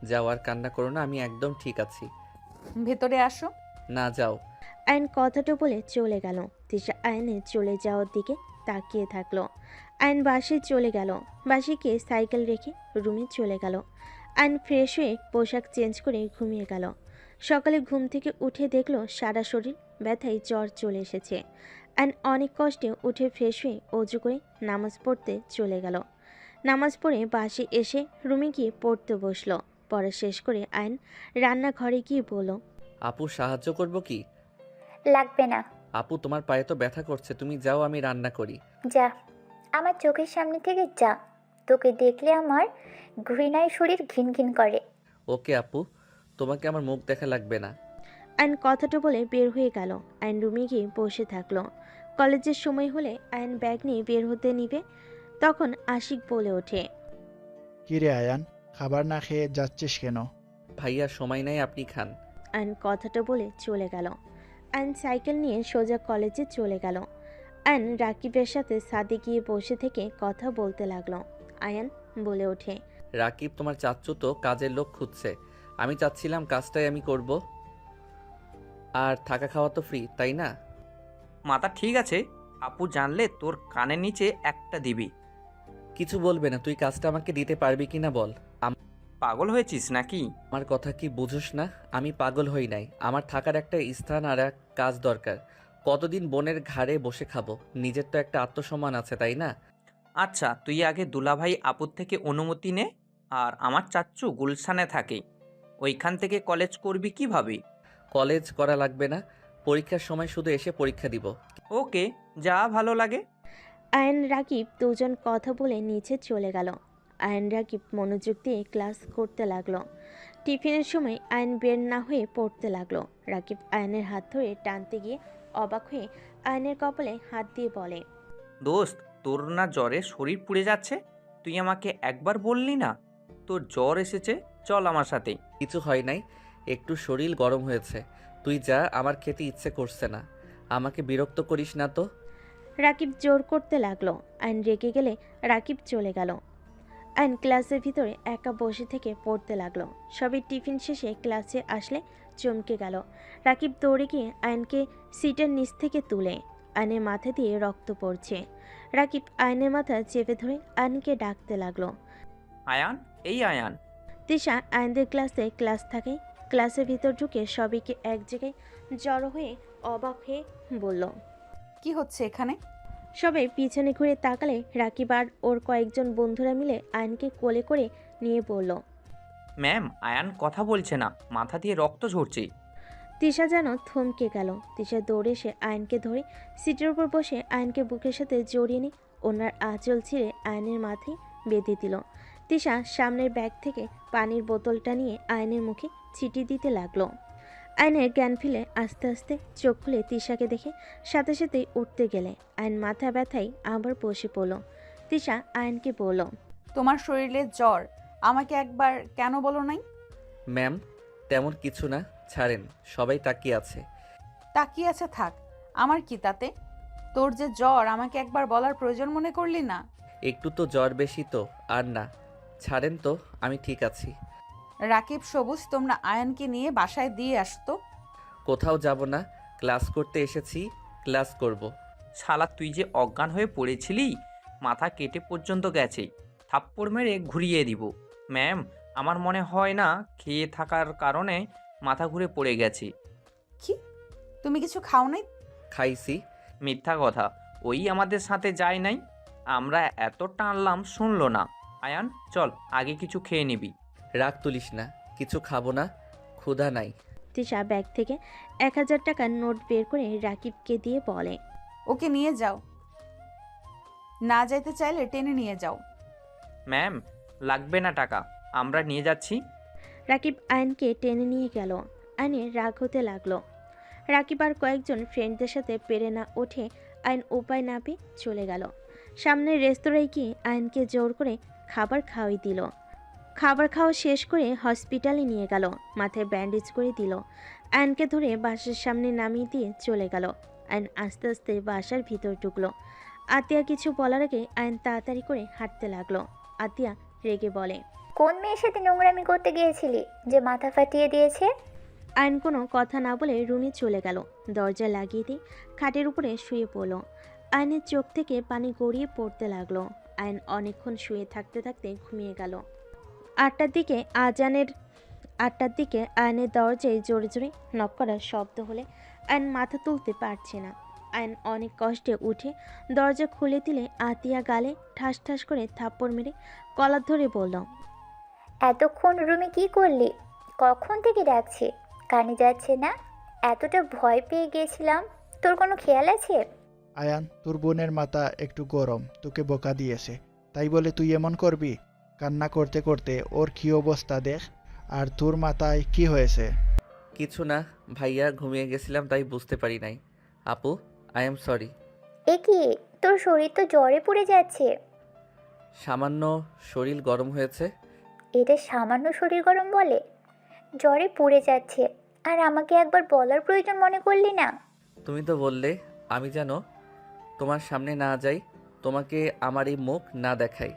যাও আর কান্না করো না, আমি একদম ঠিক আছি। ভেতরে আসো। না, যাও। আয়ন কথাটা বলে চলে গেল। তিশা আয়নের চলে যাওয়ার দিকে তাকিয়ে থাকলো। আয়ন বাসে চলে গেল। বাসে গিয়ে সাইকেল রেখে রুমে চলে গেল। আয়ন ফ্রেশ হয়ে পোশাক চেঞ্জ করে ঘুমিয়ে গেল। সকালে ঘুম থেকে উঠে দেখলো সারা শরীর ব্যথায় জ্বর চলে এসেছে। আয়ন অনেক কষ্টে উঠে ফ্রেশ হয়ে অজু করে নামাজ পড়তে চলে গেল। নামাজ পড়ে বাসে এসে রুমে গিয়ে পড়তে বসলো। পড়া শেষ করে আয়ন রান্নাঘরে গিয়ে বলল, আপু সাহায্য করব কি? লাগবে না। আপু তোমার পায়ে তো ব্যথা করছে, তুমি যাও, আমি রান্না করি। যা, আমার চোখের সামনে থেকে যা। তোকে দেখলে আমার ঘৃণায় শরীর ঘিন ঘিন করে। ওকে আপু, তোমাকে আমার মুখ দেখা লাগবে না। আয়ন কথাটা বলে বের হয়ে গেল। আয়ন রুমে গিয়ে বসে থাকলো। কলেজের সময় হলে আয়ন ব্যাগ নিয়ে বের হতে নিবে, তখন আশিক বলে ওঠে, কিরে আয়ান, খাবার না খেয়ে যাচ্ছিস কেন? ভাইয়া সময় নাই, আপনি খান। আয়ন কথাটা বলে চলে গেল। আয়ন সাইকেল নিয়ে সোজা কলেজে চলে গেল। আয়ন রাকিবের সাথে ছাদে গিয়ে বসে থেকে কথা বলতে লাগলো। আয়ন বলে ওঠে, রাকিব তোমার চাচ্চু তো কাজের লোক খুঁজছে, আমি চাচ্ছিলাম কাজটাই আমি করব। আর থাকা খাওয়া তো ফ্রি, তাই না? মাথা ঠিক আছে, আপু জানলে তোর কানের নিচে একটা দিবি। কিছু বলবে না, তুই কাজটা আমাকে দিতে পারবি কি না বল। পাগল হয়েছিস নাকি? আমার কথা কি বুঝোস না? আমি পাগল হই নাই, আমার থাকার একটা স্থান আর এক কাজ দরকার। কতদিন বোনের ঘাড়ে বসে খাবো? নিজের তো একটা আত্মসম্মান আছে, তাই না? আচ্ছা, তুই আগে দুলাভাই আপুর থেকে অনুমতি নে। আর আমার চাচ্চু গুলশানে থাকে, ওইখান থেকে কলেজ করবি কিভাবে? কলেজ করা লাগবে না, পরীক্ষার সময় শুধু এসে পরীক্ষা দিব। ওকে, যা ভালো লাগে। আয়ন রাকিব দুজন কথা বলে নিচে চলে গেল। আয়ন রাকিব মনোযোগ দিয়ে ক্লাস করতে লাগলো। টিফিনের সময় আয়ন বের না হয়ে পড়তে লাগলো। রাকিব আয়নের হাত ধরে টানতে গিয়ে অবাক হয়ে আয়নের কপালে হাত দিয়ে বলে, দোস্ত, তোর না জ্বরে শরীর পুড়ে যাচ্ছে? তুই আমাকে একবার বললি না তোর জ্বর এসেছে? চল আমার সাথে। কিছু হয় নাই, একটু শরীর গরম হয়েছে। তুই যা, আমার খেতে ইচ্ছে করছে না। আমাকে বিরক্ত করিস না তো। রাকিব জোর করতে লাগলো। আয়ন রেগে গেলে রাকিব চলে গেল। আয়ন ক্লাসের ভিতরে একা বসে থেকে পড়তে লাগলো। সবাই টিফিন শেষে ক্লাসে আসলে চমকে গেল। রাকিব দৌড়ে গিয়ে আয়নকে সিটের নিচ থেকে তুলে। আয়নের মাথা দিয়ে রক্ত পড়ছে। রাকিব আয়নের মাথা চেপে ধরে আয়নকে ডাকতে লাগলো। আয়ান, এই আয়ান। তিশা আয়নদের ক্লাস থাকে। ক্লাসের ভিতর ঢুকে সবাইকে এক জায়গায় জড়ো হয়ে অবাক হয়ে বলল, কি হচ্ছে এখানে? সবাই পিছনে ঘুরে তাকালে রাকিব আর ওর কয়েকজন বন্ধুরা মিলে আয়নকে কোলে করে নিয়ে বলল। ম্যাম, আয়ান কথা বলছে না, মাথা দিয়ে রক্ত ঝরছে। তিশা যেন থমকে গেল। তিশা দৌড়ে এসে আয়নকে ধরে সিটের উপর বসে আয়নকে বুকের সাথে জড়িয়ে নিয়ে ওনার আঁচল ছিঁড়ে আয়নের মাথায় বেঁধে দিল। তিশা সামনের ব্যাগ থেকে পানির বোতলটা নিয়ে আয়নের মুখে ছিটি দিতে লাগলো। আয়নের জ্ঞান ফিরে আস্তে আস্তে চোখ খুলে তিশাকে দেখে সাথে সাথেই উঠতে গেলে আয়ন মাথা ব্যথায় আবার বসে পড়ল। তিশা আয়নকে বলল, তোমার শরীরে জ্বর, আমাকে একবার কেন বলো নাই? ম্যাম, তেমন কিছু না, ছাড়েন। সবাই তাকিয়ে আছে। তাকিয়ে আছে থাক, আমার কি তাতে? তোর যে জ্বর, আমাকে একবার বলার প্রয়োজন মনে করলি না? একটু তো জ্বর বেশি তো, আর না। ছাড়েন তো, আমি ঠিক আছি। রাকিব, সবুজ, তোমরা আয়নকে নিয়ে বাসায় দিয়ে আসতো। কোথাও যাব না, ক্লাস করতে এসেছি, ক্লাস করব। শালা, তুই যে অজ্ঞান হয়ে পড়েছিলি, মাথা কেটে পর্যন্ত গেছে। থাপ্পড় মেরে ঘুরিয়ে দিব। ম্যাম, আমার মনে হয় না খেয়ে থাকার কারণে মাথা ঘুরে পড়ে গেছে। কি, তুমি কিছু খাও নাই? খাইছি। মিথ্যা কথা, ওই আমাদের সাথে যায় নাই। আমরা এত টানলাম, শুনলো না। আয়ান, চল, আগে কিছু খেয়ে নিবি। রাগ তুলিস না, কিছু খাবো না, ক্ষুধা নাই। তিশা ব্যাগ থেকে 1000 টাকার নোট বের করে রাকিবকে দিয়ে বলে, ওকে নিয়ে যাও, না যাইতে চাইলে টেনে নিয়ে যাও। ম্যাম, লাগবে না টাকা, আমরা নিয়ে যাচ্ছি। রাকিব আয়নকে টেনে নিয়ে গেল। আয়নের রাগ হতে লাগলো। রাকিব আর কয়েকজন ফ্রেন্ডদের সাথে পেরে না ওঠে আয়ন উপায় না পেয়ে চলে গেল। সামনের রেস্তোরাঁয় গিয়ে আয়নকে জোর করে খাবার খাওয়াই দিল। খাবার খাওয়া শেষ করে হসপিটালে নিয়ে গেল, মাথায় ব্যান্ডেজ করে দিল। আয়নকে ধরে বাসার সামনে নামিয়ে দিয়ে চলে গেল। আয়ন আস্তে আস্তে বাসার ভিতর ঢুকলো। আতিয়া কিছু বলার আগে আয়ন তাড়াতাড়ি করে হাঁটতে লাগলো। আতিয়া রেগে বলে, কোন মেয়ের সাথে নোংরামি করতে গিয়েছিলি যে মাথা ফাটিয়ে দিয়েছে? আয়ন কোনো কথা না বলে রুমে চলে গেল। দরজা লাগিয়ে দিয়ে খাটের উপরে শুয়ে পড়ল। আয়নের চোখ থেকে পানি গড়িয়ে পড়তে লাগলো। আয়ন অনেকক্ষণ শুয়ে থাকতে থাকতে ঘুমিয়ে গেল। 8টার দিকে আয়নের দরজায় জোরে জোরে নক করার শব্দ হলে আয়ন মাথা তুলতে পারছে না। আয়ন অনেক কষ্টে উঠে দরজা খুলে দিলে আতিয়া গালে ঠাস ঠাস করে থাপ্পড় মেরে কলার ধরে বলল, এতক্ষণ রুমে কি করলি? কখন থেকে ডাকছি, কানে যাচ্ছে না? এতটা ভয় পেয়ে গিয়েছিলাম, তোর কোনো খেয়াল আছে? আয়ান, তোর বোনের মাথা একটু গরম, তোকে বোকা দিয়েছে, তাই বলে তুই এমন করবি? কান্না করতে করতে ওর কী অবস্থা দেখ। আর তোর মাথায় কি হয়েছে? কিছু না ভাইয়া, ঘুমিয়ে গেছিলাম তাই বুঝতে পারি নাই। আপু, আই এম সরি। এ কি, তোর শরীর তো জ্বরে পুড়ে যাচ্ছে। সামান্য শরীর গরম হয়েছে। এটা সামান্য শরীর গরম বলে? জ্বরে পুড়ে যাচ্ছে আর আমাকে একবার বলার প্রয়োজন মনে করলি না? তুমি তো বললে আমি যেন তোমার সামনে না যাই, তোমাকে আমার এই মুখ না দেখাই।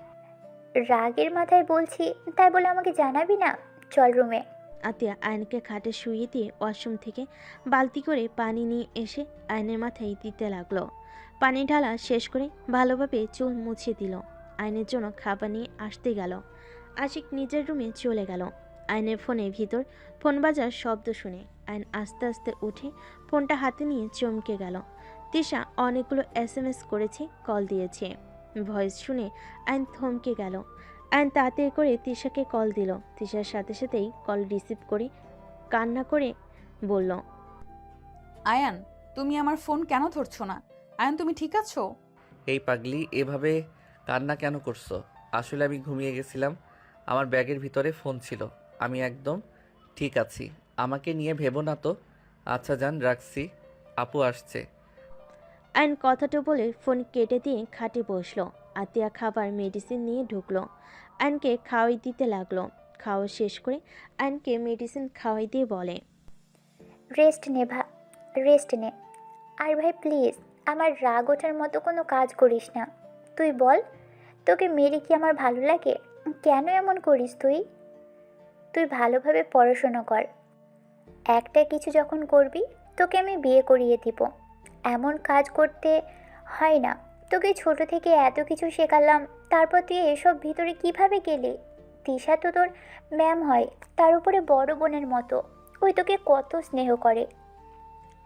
রাগের মাথায় বলছি, তাই বলে আমাকে জানাবি না? চল রুমে। আতিয়া আয়নকে খাটে শুইয়ে দিয়ে ওয়াশরুম থেকে বালতি করে পানি নিয়ে এসে আয়নের মাথায় দিতে লাগলো। পানি ঢালা শেষ করে ভালোভাবে চুল মুছিয়ে দিল। আয়নের জন্য খাবার নিয়ে আসতে গেল। আশিক নিজের রুমে চলে গেল। আয়নের ফোনের ভিতর ফোন বাজার শব্দ শুনে আয়ন আস্তে আস্তে উঠে ফোনটা হাতে নিয়ে চমকে গেল। তিশা অনেকগুলো SMS করেছে, কল দিয়েছে। ভয়েস শুনে আয়ন থমকে গেল। আয়ন তাড়াতাড়ি করে তিশাকে কল দিল। তিশার সাথে সাথেই কল রিসিভ করে কান্না করে বলল, আয়ান, তুমি আমার ফোন কেন ধরছো না? আয়ান, তুমি ঠিক আছো? এই পাগলি, এভাবে কান্না কেন করছো? আসলে আমি ঘুমিয়ে গেছিলাম। আমার ব্যাগের ভিতরে ফোন ছিল। আমি একদম ঠিক আছি। আমাকে নিয়ে ভেবো না তো। আচ্ছা জান, রাখছি। আপু আসছে। আয়ন কথাটা বলে ফোন কেটে দিয়ে খাটে বসলো। আতিয়া খাবার মেডিসিন নিয়ে ঢুকলো। আয়নকে খাওয়াই দিতে লাগলো। খাওয়া শেষ করে আয়নকে মেডিসিন খাওয়াই দিয়ে বলে, রেস্ট নে। আর ভাই প্লিজ আমার রাগ ওঠার মতো কোনো কাজ করিস না। তুই বল, তোকে মেরে কি আমার ভালো লাগে? কেন এমন করিস তুই? তুই ভালোভাবে পড়াশোনা কর। একটা কিছু যখন করবি তোকে আমি বিয়ে করিয়ে দিব। এমন কাজ করতে হয় না। তোকে ছোট থেকে এত কিছু শেখালাম, তারপর তুই এসব ভিতরে কিভাবে গেলি? তিশা তো তোর ম্যাম হয়, তার উপরে বড় বোনের মতো। ওই তোকে কত স্নেহ করে,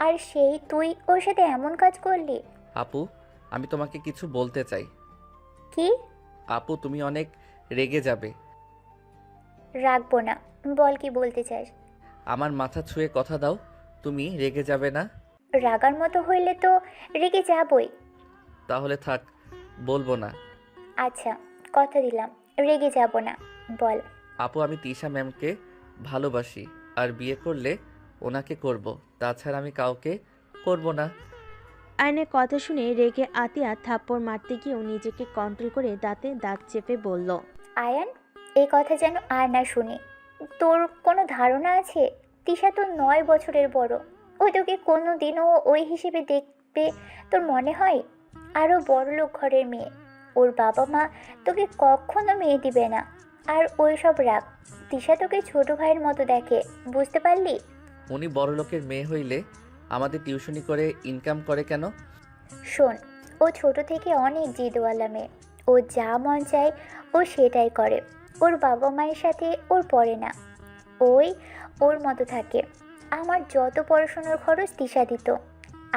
আর সেই তুই ওর সাথে এমন কাজ করলি। আপু, আমি তোমাকে কিছু বলতে চাই। কি? আপু, তুমি অনেক রেগে যাবে। রাখবো না, বল কি বলতে চাস। আমার মাথা ছুঁয়ে কথা দাও, তুমি রেগে যাবে না। রাগার মতো হইলে তো রেগে যাবই। তাহলে থাক, বলবো না। আচ্ছা, কথা দিলাম রেগে যাব না, বল। আপু, আমি তিশা ম্যামকে ভালোবাসি, আর বিয়ে করলে ওনাকে করব। তাছাড়া আমি কাউকে করব না। আয়নের কথা শুনে রেগে আতিয়া থাপ্পড় মারতে গিয়েও নিজেকে কন্ট্রোল করে দাঁতে দাঁত চেপে বলল, আয়ান, এই কথা যেন আর না শুনি। তোর কোনো ধারণা আছে? তিশা তো 9 বছরের বড়। ওই তোকে কোনো দিনও ওই হিসেবে দেখবে তোর মনে হয়? আরও বড়লোক ঘরের মেয়ে। ওর বাবা মা তোকে কখনো মেয়ে দিবে না। আর ওই সব রাগ, তিশা তোকে ছোট ভাইয়ের মতো দেখে, বুঝতে পারলি? উনি বড় লোকের মেয়ে হইলে আমাদের টিউশনি করে ইনকাম করে কেন? শোন, ও ছোট থেকে অনেক জিদওয়ালা মেয়ে। ও যা মন চায় ও সেটাই করে। ওর বাবা মায়ের সাথে ওর পড়ে না, ওই ওর মতো থাকে। আমার যত পড়াশোনার খরচ তিশা দিত।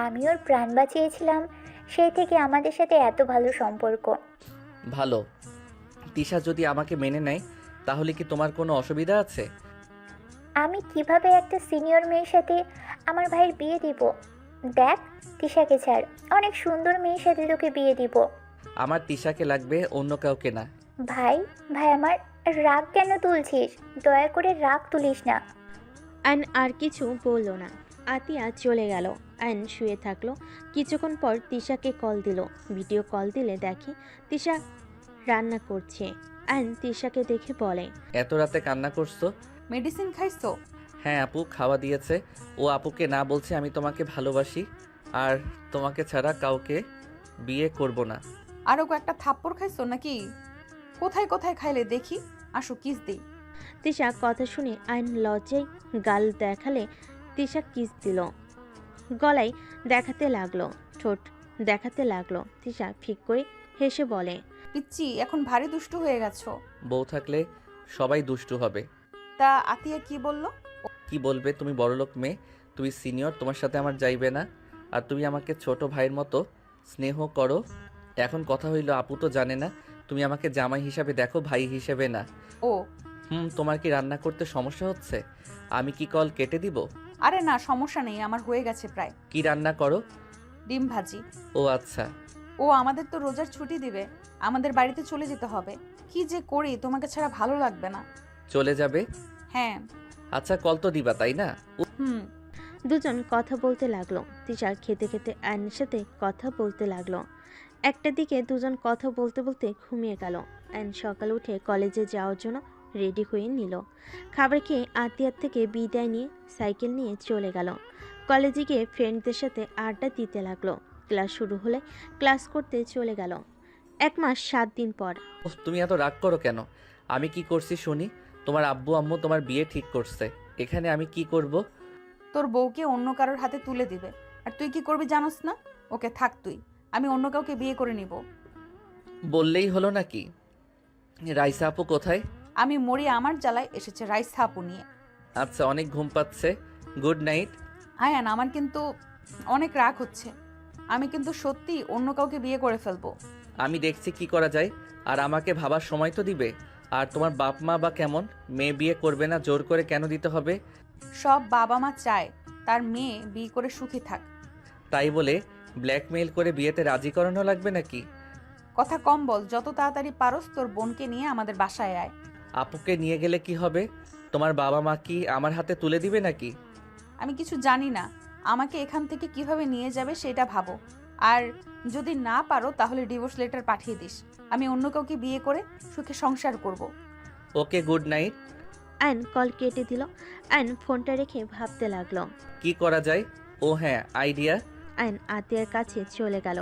আমি ওর প্রাণ বাঁচিয়েছিলাম, সেই থেকে আমাদের সাথে এত ভালো সম্পর্ক। ভালো। তিশা যদি আমাকে মেনে নেয় তাহলে কি তোমার কোনো অসুবিধা আছে? আমি কিভাবে একটা সিনিয়র মেয়ের সাথে আমার ভাইয়ের বিয়ে দিব? দেখ, তিশাকে ছাড়, অনেক সুন্দর মেয়ের সাথে তোকে বিয়ে দিব। আমার তিশাকে লাগবে, অন্য কাউকে না। ভাই, আমার রাগ কেন তুলছিস? দয়া করে রাগ তুলিস না। আয়ন আর কিছু বলল না। আতিয়া চলে গেল। আয়ন শুয়ে থাকলো। কিছুক্ষণ পর তিশাকে কল দিল। ভিডিও কল দিলে দেখে তিশা রান্না করছে। আয়ন তিশাকে দেখে বলে, এত রাতে কান্না করছো? মেডিসিন খাইছো? হ্যাঁ আপু, খাওয়া দিয়েছে। ও আপুকে না বলছে আমি তোমাকে ভালোবাসি, আর তোমাকে ছাড়া কাউকে বিয়ে করব না। আরও কয়েকটা থাপ্পড় খাইছো নাকি? কোথায় কোথায় খাইলে দেখি, আসো কিস দিই। তিশা কথা শুনে আয়ন লজ্জায় গাল দেখালে তিশা কিস দিল। গলায় দেখাতে লাগলো, ঠোঁট দেখাতে লাগলো। তিশা ফিক করে হেসে বলে, পিচ্চি, এখন ভারী দুষ্টু হয়ে গেছো। বউ থাকলে সবাই দুষ্টু হবে। তা আতিয়া কি বললো? কি বলবে? তুমি বড়লোক মেয়ে, তুমি সিনিয়র, তোমার সাথে আমার যাইবে না। আর তুমি আমাকে ছোট ভাইয়ের মতো স্নেহ করো। এখন কথা হইল, আপু তো জানে না তুমি আমাকে জামাই হিসাবে দেখো, ভাই হিসেবে না। ও, তোমার কি রান্না করতে সমস্যা হচ্ছে? আমি কি কল কেটে দিব? আরে না, সমস্যা নেই, আমার হয়ে গেছে প্রায়। কি রান্না করো? ডিম ভাজি। ও আচ্ছা। ও, আমাদের তো রোজার ছুটি দিবে, আমাদের বাড়িতে চলে যেতে হবে। কি যে করি, তোমাকে ছাড়া ভালো লাগবে না। চলে যাবে? হ্যাঁ। আচ্ছা, কল তো দিবা তাই না? হুম। দুজন কথা বলতে লাগলো। তিশা খেতে খেতে আয়নের সাথে কথা বলতে লাগলো। একটা দিকে দুজন কথা বলতে বলতে ঘুমিয়ে গেল। আয়ন সকালে উঠে কলেজে যাওয়ার জন্য রেডি হয়ে নিল। খাবার খেয়ে আতিয়ার থেকে বিদায় নিয়ে সাইকেল নিয়ে চলে গেল। কলেজে গিয়ে ফ্রেন্ডদের সাথে আড্ডা দিতে লাগলো। ক্লাস শুরু হলে ক্লাস করতে চলে গেল। 1 মাস 7 দিন পর। তুমি এত রাগ করো কেন? আমি কি করছি শুনি? তোমার আব্বু আম্মু তোমার বিয়ে ঠিক করছে, এখানে আমি কি করব? তোর বউকে অন্য কারোর হাতে তুলে দিবে। আর তুই কি করবি জানোস না? ওকে থাক তুই, আমি অন্য কাউকে বিয়ে করে নিব। বললেই হলো নাকি? রাইসা আপু কোথায়? আমি মরি আমার জ্বালায় এসেছে রাইসা আপু নিয়ে। আচ্ছা, অনেক ঘুম পাচ্ছে। Good night. আয়ান, আমার কিন্তু অনেক রাগ হচ্ছে। আমি কিন্তু সত্যি অন্য কাউকে বিয়ে করে ফেলবো। আমি দেখছি কি করা যায়। আর আমাকে ভাবার সময় তো দিবে। আর তোমার বাপ মা বা কেমন? মেয়ে বিয়ে করবে না, জোর করে কেন দিতে হবে? সব বাবা মা চায় তার মেয়ে বিয়ে করে সুখী থাক। তাই বলে ব্ল্যাকমেইল করে বিয়েতে রাজি করানো লাগবে নাকি? কথা কম বল, যত তাড়াতাড়ি পারস তোর বোনকে নিয়ে আমাদের বাসায় আয়। আপুকে নিয়ে গেলে কি হবে? তোমার বাবা মা কি আমার হাতে তুলে দিবে নাকি? আমি কিছু জানি না, আমাকে এখান থেকে কিভাবে নিয়ে যাবে সেটা ভাবো। আর যদি না পারো তাহলে ডিভোর্স লেটার পাঠিয়ে দিস। আমি অন্য কাউকে বিয়ে করে সুখে সংসার করব। ওকে, গুড নাইট। আয়ন কল কেটে দিল। আয়ন ফোনটা রেখে ভাবতে লাগলো। কি করা যায়? ও হ্যাঁ, আইডিয়া। আয়ন আতিয়ার কাছে চলে গেল।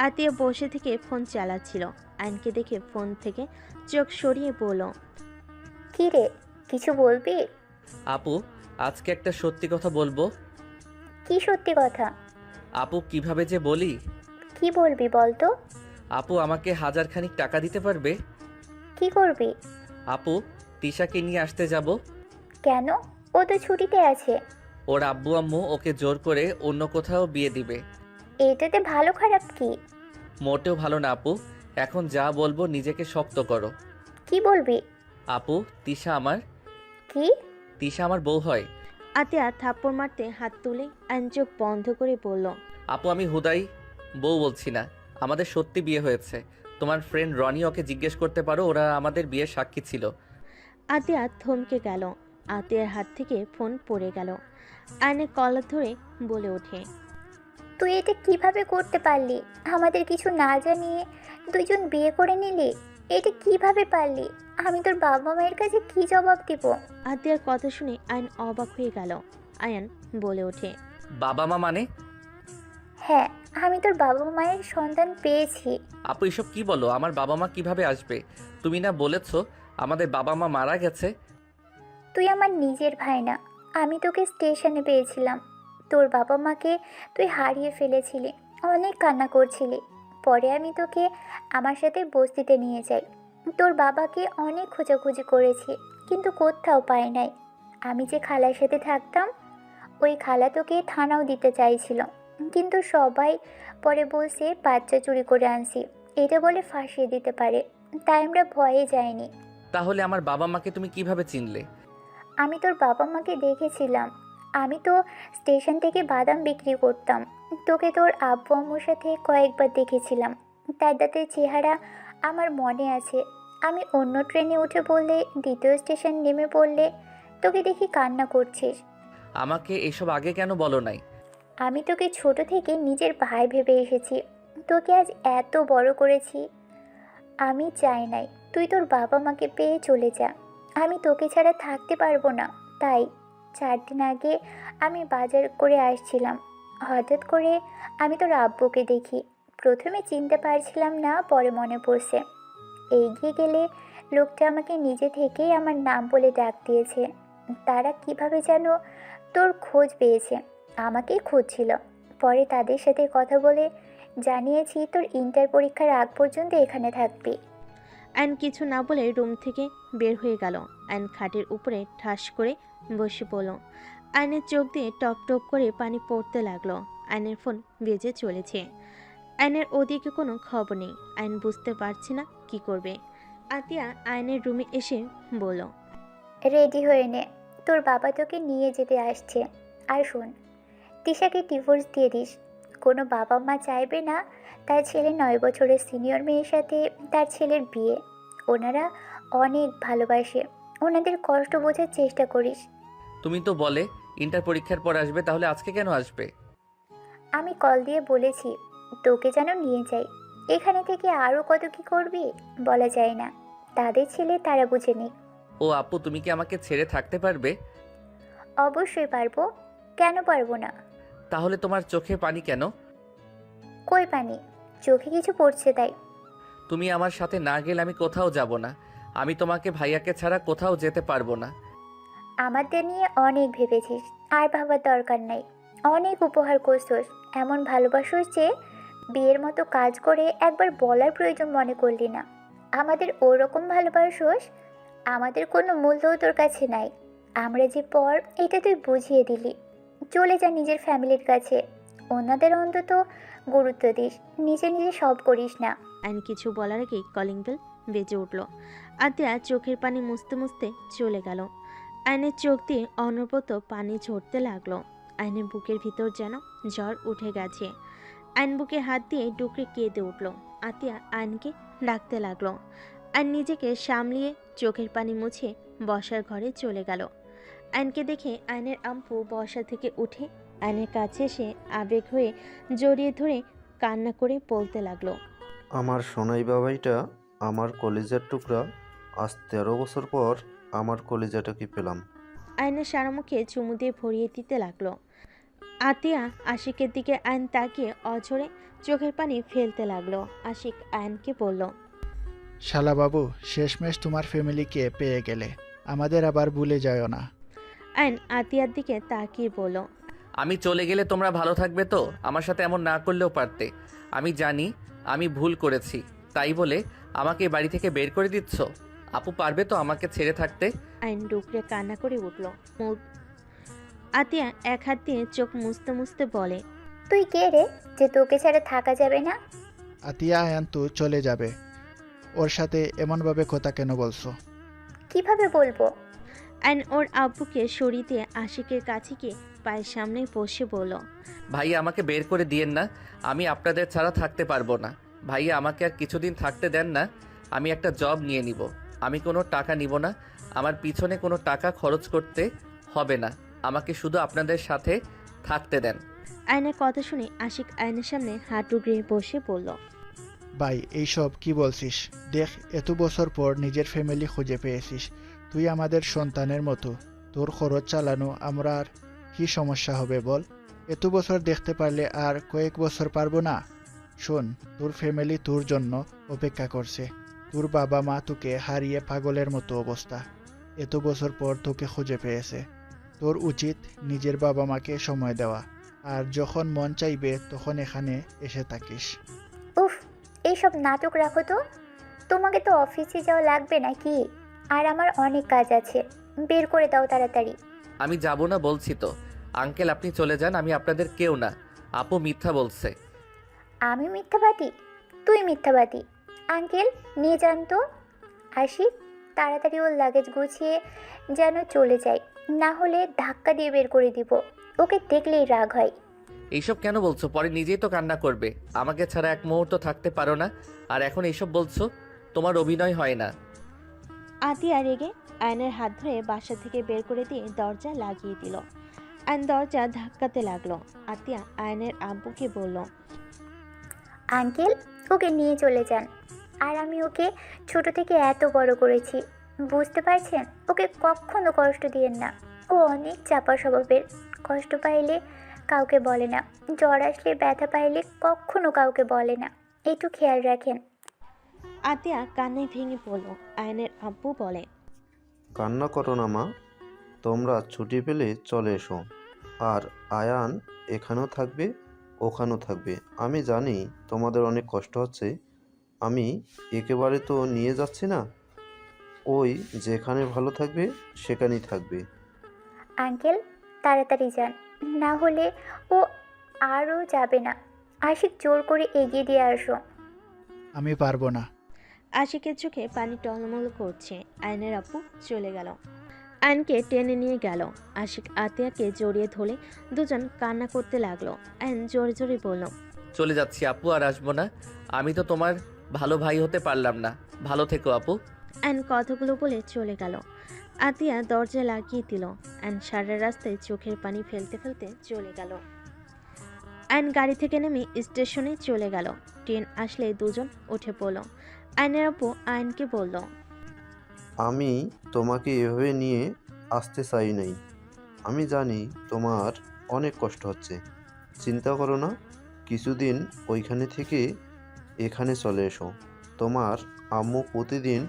আতিয়া বসে থেকে ফোন চালাচ্ছিল। আয়নকে দেখে ফোন থেকে চোখ সরিয়ে বলল, কি রে, কিছু বলবি? আপু, আজকে একটা সত্যি কথা বলবো। কি সত্যি কথা? আপু, কিভাবে যে বলি। কি বলবি বল তো? আপু, আমাকে 1000 খানিক টাকা দিতে পারবে? কি করবি? আপু, তিশাকে নিয়ে আসতে যাব। কেন? ও তো ছুটিতে আছে। ওর আব্বু আম্মু ওকে জোর করে অন্য কোথাও বিয়ে দিবে। এটাতে ভালো খারাপ কি? মোটেও ভালো না আপু। এখন যা বলবো নিজেকে শক্ত করো। কি বলবি? আপু, কি? তিশা আমার বউ হয়। আতিয়া থাপ্পড় মারতে হাত তুলে আয়ন চোখ বন্ধ করে বলল, আপু, আমি হুদাই বউ বলছি না। আমাদের সত্যি বিয়ে হয়েছে। তোমার ফ্রেন্ড রনি, ওকে জিজ্ঞেস করতে পারো, ওরা আমাদের বিয়ের সাক্ষী ছিল। আতিয়া থমকে গেল। আতিয়ার হাত থেকে ফোন পড়ে গেল। আয়নের কলার ধরে বলে ওঠে, তুই এটা কিভাবে করতে পারলি? আমাদের কিছু না জানিয়ে দুইজন বিয়ে করে নিলি? এটা কিভাবে পারলি? আমি তোর বাবা মায়ের কাছে কি জবাব দিব? আতিয়ার কথা শুনে আয়ন অবাক হয়ে গেল। আয়ন বলে ওঠে, বাবা মা মানে? হ্যাঁ, আমি তোর বাবা মায়ের সন্তান পেয়েছি। আপু, এসব কি বলো? আমার বাবা মা কিভাবে আসবে? তুমি না বলেছো আমাদের বাবা মা মারা গেছে? তুই আমার নিজের ভাই না। আমি তোকে স্টেশনে পেয়েছিলাম। তোর বাবা মাকে তুই হারিয়ে ফেলেছিলি, অনেক কান্না করছিলি। পরে আমি তোকে আমার সাথে বস্তিতে নিয়ে যাই। তোর বাবাকে অনেক খোঁজাখুঁজি করেছি, কিন্তু কোথাও পাই নাই। আমি যে খালার সাথে থাকতাম, ওই খালা তোকে থানাও দিতে চাইছিল, কিন্তু সবাই পরে বলছে বাচ্চা চুরি করে আনছি, এটা বলে ফাঁসিয়ে দিতে পারে। তাই আমরা ভয়ে যাইনি। তাহলে আমার বাবা মাকে তুমি কিভাবে চিনলে? আমি তোর বাবা মাকে দেখেছিলাম। আমি তো স্টেশন থেকে বাদাম বিক্রি করতাম। তোকে তোর আব্বু আম্মুর সাথে কয়েকবার দেখেছিলাম। তাদের চেহারা আমার মনে আছে। আমি অন্য ট্রেনে উঠে পড়লে, দ্বিতীয় স্টেশন নেমে পড়লে তোকে দেখি কান্না করছিস। আমাকে এসব আগে কেন বলো নাই? আমি তোকে ছোট থেকে নিজের ভাই ভেবে এসেছি। তোকে আজ এত বড় করেছি। আমি চাই নাই তুই তোর বাবা মাকে পেয়ে চলে যা। আমি তোকে ছাড়া থাকতে পারবো না। তাই 4 দিন আগে আমি বাজার করে আসছিলাম। হঠাৎ করে আমি তোর আব্বুকে দেখি। প্রথমে চিনতে পারছিলাম না, পরে মনে পড়ছে। এগিয়ে গেলে লোকটা আমাকে নিজে থেকেই আমার নাম বলে ডাক দিয়েছে। তারা কিভাবে যেন তোর খোঁজ পেয়েছে, আমাকেই খুঁজছিল। পরে তাদের সাথে কথা বলে জানিয়েছি তোর ইন্টার পরীক্ষার আগ পর্যন্ত এখানে থাকবি। আয়ন কিছু না বলে রুম থেকে বের হয়ে গেল। আয়ন খাটের উপরে ঠাস করে বসে পড়ল। আয়নের চোখ দিয়ে টপ টপ করে পানি পড়তে লাগলো। আয়নের ফোন বেজে চলেছে। আয়নের ওদিকে কোনো খবর নেই। আয়ন বুঝতে পারছে না কি করবে। আতিয়া আয়নের রুমে এসে বলল, রেডি হয়ে নে, তোর বাবা তোকে নিয়ে যেতে আসছে। আর শোন, তিশাকে ডিভোর্স দিয়ে দিস। কোনো বাবা মা চাইবে না তার ছেলে 9 বছরের সিনিয়র মেয়ের সাথে তার ছেলের বিয়ে। ওনারা অনেক ভালোবাসে, ওনাদের কষ্ট বোঝার চেষ্টা করিস। তুমি তো বলে ইন্টার পরীক্ষার পর আসবে, তাহলে আজকে কেন আসবে? আমি কল দিয়ে বলেছি তোকে যেন নিয়ে যাই। এখানে থেকে আরও কত কি করবি বলা যায় না। তাদের ছেলে তারা বুঝে নিক। ও আপু, তুমি কি আমাকে ছেড়ে থাকতে পারবে? অবশ্যই পারবো, কেন পারবো না? তাহলে তোমার চোখে পানি কেন? কই পানি? চোখে কিছু পড়ছে তাই। তুমি আমার সাথে না গেলে আমি কোথাও যাব না। আমি তোমাকে ভাইয়াকে ছাড়া কোথাও যেতে পারবো না। আমাদের নিয়ে অনেক ভেবেছিস, আর ভাবার দরকার নাই। অনেক উপহার করছোস, এমন ভালোবাসোস যে বিয়ের মতো কাজ করে একবার বলার প্রয়োজন মনে করলি না। আমাদের ওরকম ভালোবাসোস, আমাদের কোনো মূল্যও তোর কাছে নাই। আমরা যে পর এটা তুই বুঝিয়ে দিলি। চলে যা নিজের ফ্যামিলির কাছে, ওনাদের অন্তত গুরুত্ব দিস, নিজে নিজে সব করিস না। আইন কিছু বলার আগেই কলিং বেল বেজে উঠল। আতিয়া চোখের পানি মুছতে মুছতে চলে গেল। আইনের চোখ দিয়ে অনবরত পানি ঝরতে লাগলো। আইনের বুকের ভিতর যেন জ্বর উঠে গেছে। আইন বুকে হাত দিয়ে ডুকরে কেঁদে উঠল। আতিয়া আইনকে ডাকতে লাগলো। আইন নিজেকে সামলিয়ে চোখের পানি মুছে বসার ঘরে চলে গেল। আইনকে দেখে আইনের আম্পু বসা থেকে উঠে আইনের কাছে এসে আবেগ হয়ে জড়িয়ে ধরে কান্না করে বলতে লাগলো, আমার সোনাই বাবাইটা, আমার কলিজার টুকরা, আজ 13 বছর পর আমার কলিজাটাকে পেলাম। আয়নের সারা মুখে চুমু দিয়ে ভরিয়ে দিতে লাগলো। আতিয়া আশিকের দিকে আয়ন তাকিয়ে অঝরে চোখের পানি ফেলতে লাগলো। আশিক আয়নকে বলল, শালাবাবু, শেষমেশ তোমার ফ্যামিলিকে পেয়ে গেলে, আমাদের আবার ভুলে যাও না। আয়ন আতিয়ার দিকে তাকিয়ে বলল, আমি চলে গেলে তোমরা ভালো থাকবে তো? আমার সাথে এমন না করলেও পারতে। আমি জানি আমি ভুল করেছি, তাই বলে আমাকে বাড়ি থেকে বের করে দিচ্ছ? আপু পারবে তো আমাকে ছেড়ে থাকতে? আয়ন ডুকরে কান্না করে উঠল। আতিয়া এক হাত দিয়ে চোখ মুছতে মুছতে বলে, তুই কে রে যে তোকে ছাড়া থাকা যাবে না? আতিয়া আয়ান তো চলে যাবে, ওর সাথে এমনভাবে কথা কেন বলছো? কিভাবে বলবো? আয়ন ওর আব্বুকে সরিয়ে দিয়ে আশিকের কাছে গিয়ে পায়ের সামনে বসে বলল, ভাইয়া আমাকে বের করে দিয়েন না, আমি আপনাদের ছাড়া থাকতে পারবো না। ভাইয়া আমাকে আর কিছুদিন থাকতে দেন না, আমি একটা জব নিয়ে নিব। আমি কোনো টাকা নিব না, আমার পিছনে কোনো টাকা খরচ করতে হবে না, আমাকে শুধু আপনাদের সাথে থাকতে দেন। আয়নের কথা শুনে আশিক আয়নের সামনে হাঁটু গিয়ে বসে বলল, ভাই, এইসব কি বলছিস? দেখ, এত বছর পর নিজের ফ্যামিলি খুঁজে পেয়েছিস, তুই আমাদের সন্তানের মতো, তোর খরচ চালানো আমরা আর কি সমস্যা হবে বল? এত বছর দেখতে পারলে আর কয়েক বছর পারবো না? শোন, তোর ফ্যামিলি তোর জন্য অপেক্ষা করছে। তোর বাবা মা তোকে হারিয়ে পাগলের মতো অবস্থা, এত বছর পর তোকে খুঁজে পেয়েছে। তোর উচিত নিজের বাবা মাকে সময় দেওয়া, আর যখন মন চাইবে তখন এখানে এসে থাকিস। উফ, এইসব নাটক রাখো তো। তোমাকে তো অফিসে যাওয়া লাগবে নাকি? আর আমার অনেক কাজ আছে, বের করে দাও তাড়াতাড়ি। আমি যাব না বলছি তো। আঙ্কেল আপনি চলে যান, আমি আপনাদের কেউ না। আপু মিথ্যা বলছে। আমি মিথ্যাবাদী? তুই মিথ্যাবাদী। আঙ্কেল নিয়ে যান তো। আসি, তাড়াতাড়ি ওর লাগেজ গুছিয়ে যেন চলে যায়, না হলে ধাক্কা দিয়ে বের করে দিব। ওকে দেখলেই রাগ হয়। এইসব কেন বলছো? পরে নিজেই তো কান্না করবে। আমাকে ছাড়া এক মুহূর্ত থাকতে পারো না, আর এখন এইসব বলছো? তোমার অভিনয় হয় না। আতিয়া রেগে আয়নের হাত ধরে বাসা থেকে বের করে দিয়ে দরজা লাগিয়ে দিল। আয়ন দরজা ধাক্কাতে লাগলো। আতিয়া আয়নের আব্বুকে বলল, আঙ্কেল ওকে নিয়ে চলে যান। আর আমি ওকে ছোট থেকে এত বড় করেছি, বুঝতে পারছেন? ওকে কখনো কষ্ট দিয়েন না। ও অনেক চাপা স্বভাবের, কষ্ট পাইলে কাউকে বলে না, জ্বর আসলে ব্যথা পাইলে কখনো কাউকে বলে না, একটু খেয়াল রাখেন। আতিয়া কান্নায় ভেঙে পড়ল। আয়নের আব্বু বলে, কান্না করো না মা, তোমরা ছুটি পেলে চলে এসো। আর আয়ান এখানেও থাকবে, ওখানেও থাকবে। আমি জানি তোমাদের অনেক কষ্ট হচ্ছে, আমি একেবারে তো নিয়ে যাচ্ছি না। ওই যেখানে ভালো থাকবে সেখানেই থাকবে। আঙ্কেল তাড়াতাড়ি যান, না হলে ও আরও যাবে না। আশিক জোর করে এগিয়ে দিয়ে আসো। আমি পারবো না। আশিকের চোখে পানি টলমল করছে। আয়নের আব্বু চলে গেল। আয়নকে টেনে নিয়ে গেল। আশিক আতিয়াকে জড়িয়ে ধরে দুজন কান্না করতে লাগলো। আয়ন জোরে জোরে বলল, চলে যাচ্ছি আপু, আর আসবো না। আমি তো তোমার ভালো ভাই হতে পারলাম না। ভালো থেকো আপু। আয়ন কথাগুলো বলে চলে গেল। আতিয়া দরজা লাগিয়ে দিল। আয়ন সারা রাস্তায় চোখের পানি ফেলতে ফেলতে চলে গেল। আয়ন গাড়ি থেকে নেমে স্টেশনে চলে গেল। ট্রেন আসলে দুজন উঠে পড়ল। আয়নের আব্বু আয়নকে বলল, আমি তোমাকে এভাবে নিয়ে আসতে চাই নাই। আমি জানি তোমার অনেক কষ্ট হচ্ছে, চিন্তা করো না। কিছুদিন ওইখানে থেকে এখানে চলে এসো। তোমার আম্মু প্রতিদিন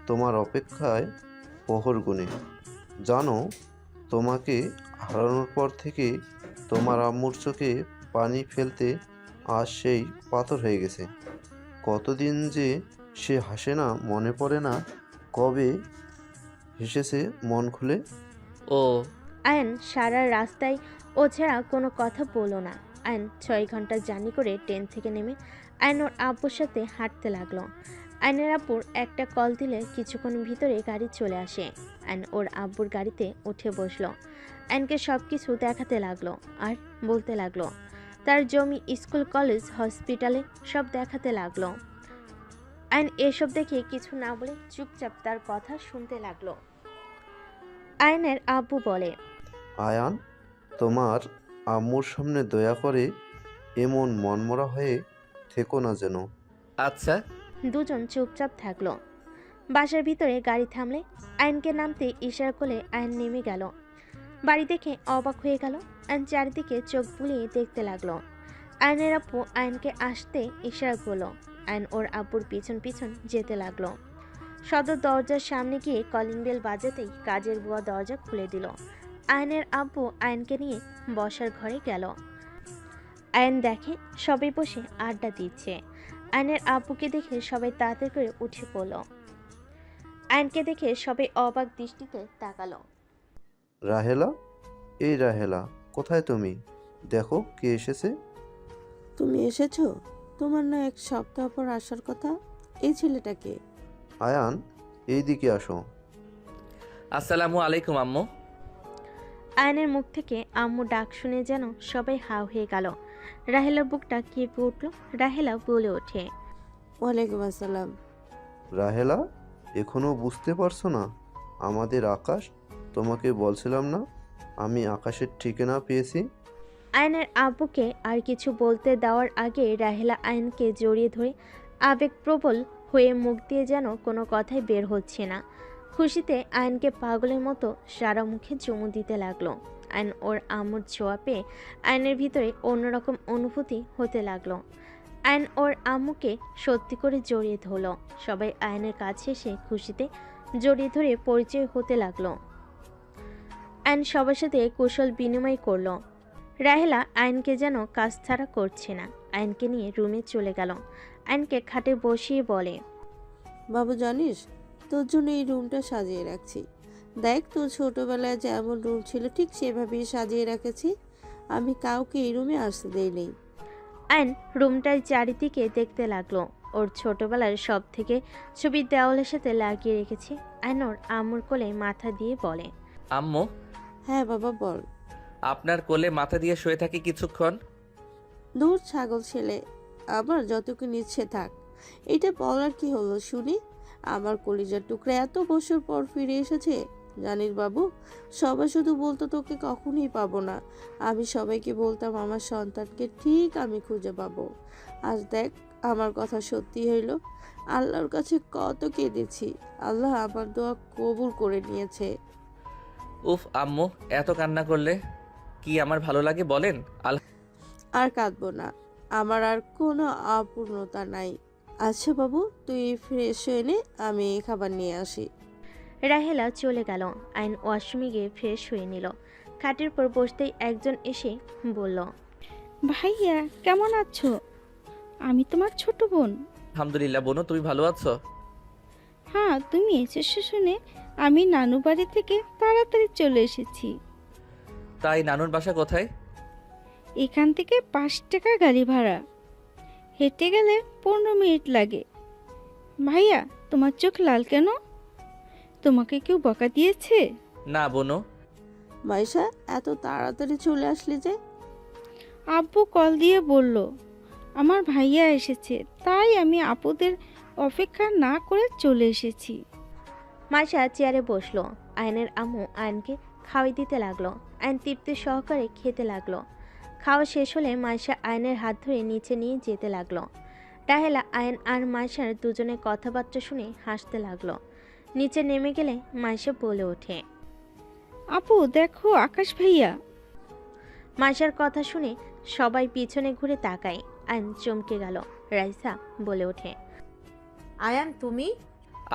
তোমার অপেক্ষায় প্রহর গুনে। জানো তোমাকে হারানোর পর থেকে তোমার আম্মুর চোখে পানি ফেলতে আজ সেই পাথর হয়ে গেছে। কতদিন যে সে হাসে না, মনে পড়ে না কবে হেসেছে মন খুলে। ও আয়ন সারা রাস্তায় ও ছাড়া কোনো কথা বলল না। আয়ন 6 ঘন্টা জার্নি করে ট্রেন থেকে নেমে আয়ন ওর আব্বুর সাথে হাঁটতে লাগলো। আয়নের আব্বুর একটা কল দিলে কিছুক্ষণ ভিতরে গাড়ি চলে আসে। আয়ন ওর আব্বুর গাড়িতে উঠে বসলো। আয়নকে সব কিছু দেখাতে লাগলো আর বলতে লাগলো তার জমি, স্কুল, কলেজ, হসপিটালে সব দেখাতে লাগলো। আয়ন এসব দেখে কিছু না বলে চুপচাপ তার কথা শুনতে লাগলো। আয়নের আব্বু বলে, আয়ান, তোমার আম্মুর সামনে দয়া করে এমন মনমরা হয়ে থেকো না যেন। আচ্ছা। দুজন চুপচাপ থাকলো। বাসার ভিতরে গাড়ি থামলে আয়নকে নামতে ইশারা করলে আয়ন নেমে গেল। বাড়ি দেখে অবাক হয়ে গেল। আয়ন চারিদিকে চোখ বুলিয়ে দেখতে লাগলো। আয়নের আব্বু আয়নকে আসতে ইশারা করলো। আয়ন ওর আব্বুর পিছন পিছন যেতে লাগলো। সদর দরজার সামনে গিয়ে কলিং বেল বাজাতেই কাজের বুয়া দরজা খুলে দিল। আয়নের আব্বু আয়নকে নিয়ে বসার ঘরে গেল। আয়ন দেখে সবাই বসে আড্ডা দিচ্ছে। আয়নের আব্বুকে দেখে সবাই তাড়াতাড়ি করে উঠে পড়ল। আয়নকে দেখে সবাই অবাক দৃষ্টিতে তাকালো। রাহেলা, এই রাহেলা, কোথায় তুমি? দেখো কে এসেছে। তুমি এসেছো? তোমার না 1 সপ্তাহ পর আসার কথা। এই ছেলেটাকে। আয়ান, এই দিকে আসো। আসসালামু আলাইকুম আম্মু। আয়নের মুখ থেকে আম্মু ডাক শুনে যেন সবাই হাও হয়ে গেল। রাহেলার বুকটা কেঁপে উঠল। রাহেলা বলে ওঠে, ওয়ালাইকুম আসসালাম। রাহেলা, এখনো বুঝতে পারছো না আমাদের আকাশ? তোমাকে বলছিলাম না আমি আকাশের ঠিকানা পেয়েছি। আয়নের আব্বুকে আর কিছু বলতে দেওয়ার আগে রাহেলা আয়নকে জড়িয়ে ধরে আবেগপ্রবল হয়ে মুখ দিয়ে যেন কোনো কথাই বের হচ্ছে না। খুশিতে আয়নকে পাগলের মতো সারা মুখে চুমু দিতে লাগলো। আয়ন ওর আম্মুর ছোঁয়া পেয়ে আয়নের ভিতরে অন্যরকম অনুভূতি হতে লাগলো। আয়ন ওর আম্মুকে সত্যি করে জড়িয়ে ধরল। সবাই আয়নের কাছে এসে খুশিতে জড়িয়ে ধরে পরিচয় হতে লাগলো। আয়ন সবার সাথে কুশল বিনিময় করলো। রাহেলা আয়নকে যেন কাজ ছাড়া করছে না। আয়নকে নিয়ে রুমে চলে গেল। আয়নকে খাটে বসিয়ে বলে, বাবু জানিস, তোর জন্য এই রুমটা সাজিয়ে রাখছি। দেখ, তোর ছোটবেলায় যেমন রুম ছিল ঠিক সেভাবেই সাজিয়ে রেখেছি। আমি কাউকে এই রুমে আসতে দেইনি। আয়ন রুমটার চারিদিকে দেখতে লাগলো। ওর ছোটবেলার সব থেকে ছবি দেওয়ালের সাথে লাগিয়ে রেখেছে। আয়ন ওর আম্মুর কোলে মাথা দিয়ে বলে, আম্মু, হ্যাঁ বাবা বল। আপনার কোলে মাথা দিয়ে শুয়ে থাকি কিছুক্ষণ। দূর ছাগল ছেলে, আবার যতক্ষণ ইচ্ছে থাক। এটা বলার কি হলো শুনি? আমার কলিজার টুকরা এত বছর পর ফিরে এসেছে। জানিস বাবু, সবাই শুধু বলতো তোকে কখনোই পাবো না। আমি সবাইকে বলতাম আমার সন্তানকে ঠিক আমি খুঁজে পাবো। আজ দেখ, আমার কথা সত্যি হইল। আল্লাহর কাছে কত কেঁদেছি, আল্লাহ আমার দোয়া কবুল করে নিয়েছে। উফ আম্মু, এত কান্না করলে কি আমার ভালো লাগে বলেন? আর কাঁদবো না, আমার আর কোনো অপূর্ণতা নাই। আচ্ছা বাবু, তুই ফ্রেশ হয়ে নে, আমি খাবার নিয়ে আসি। রাহেলা চলে গেল। আয়ন ওয়াশরুমে গিয়ে ফ্রেশ হয়ে নিল। খাটের পর বসতেই একজন এসে বলল, ভাইয়া কেমন আছো? আমি তোমার ছোট বোন। আলহামদুলিল্লাহ বোনু, তুমি ভালো আছো? হ্যাঁ, তুমি এসেছো শুনে আমি নানু বাড়ি থেকে তাড়াতাড়ি চলে এসেছি। তাই নানুর বাসা কোথায়? এখান থেকে 5 টাকা গাড়ি ভাড়া, হেঁটে গেলে 15 মিনিট লাগে। ভাইয়া, তোমার চোখ লাল কেন? তোমাকে কেউ বকা দিয়েছে? না বোনু। মাইশা, এত তাড়াতাড়ি চলে আসলি যে? আব্বু কল দিয়ে বলল আমার ভাইয়া এসেছে, তাই আমি আপুদের অপেক্ষা না করে চলে এসেছি। মাইশা চেয়ারে বসলো। আয়নের আম্মু আয়নকে খাওয়াই দিতে লাগলো। আয়ন তৃপ্তি সহকারে খেতে লাগলো। খাওয়া শেষ হলে মাইশা আয়নের হাত ধরে নিচে নিয়ে যেতে লাগলো। রাহেলা আয়ন আর মাইশার দুজনের কথাবার্তা শুনে হাসতে লাগলো। নিচে নেমে গেলে মাইশা বলে ওঠে, আপু দেখো আকাশ ভাইয়া। মাইশার কথা শুনে সবাই পিছনে ঘুরে তাকায়। আয়ন চমকে গেল। রাইসা বলে ওঠে, আয়ান তুমি?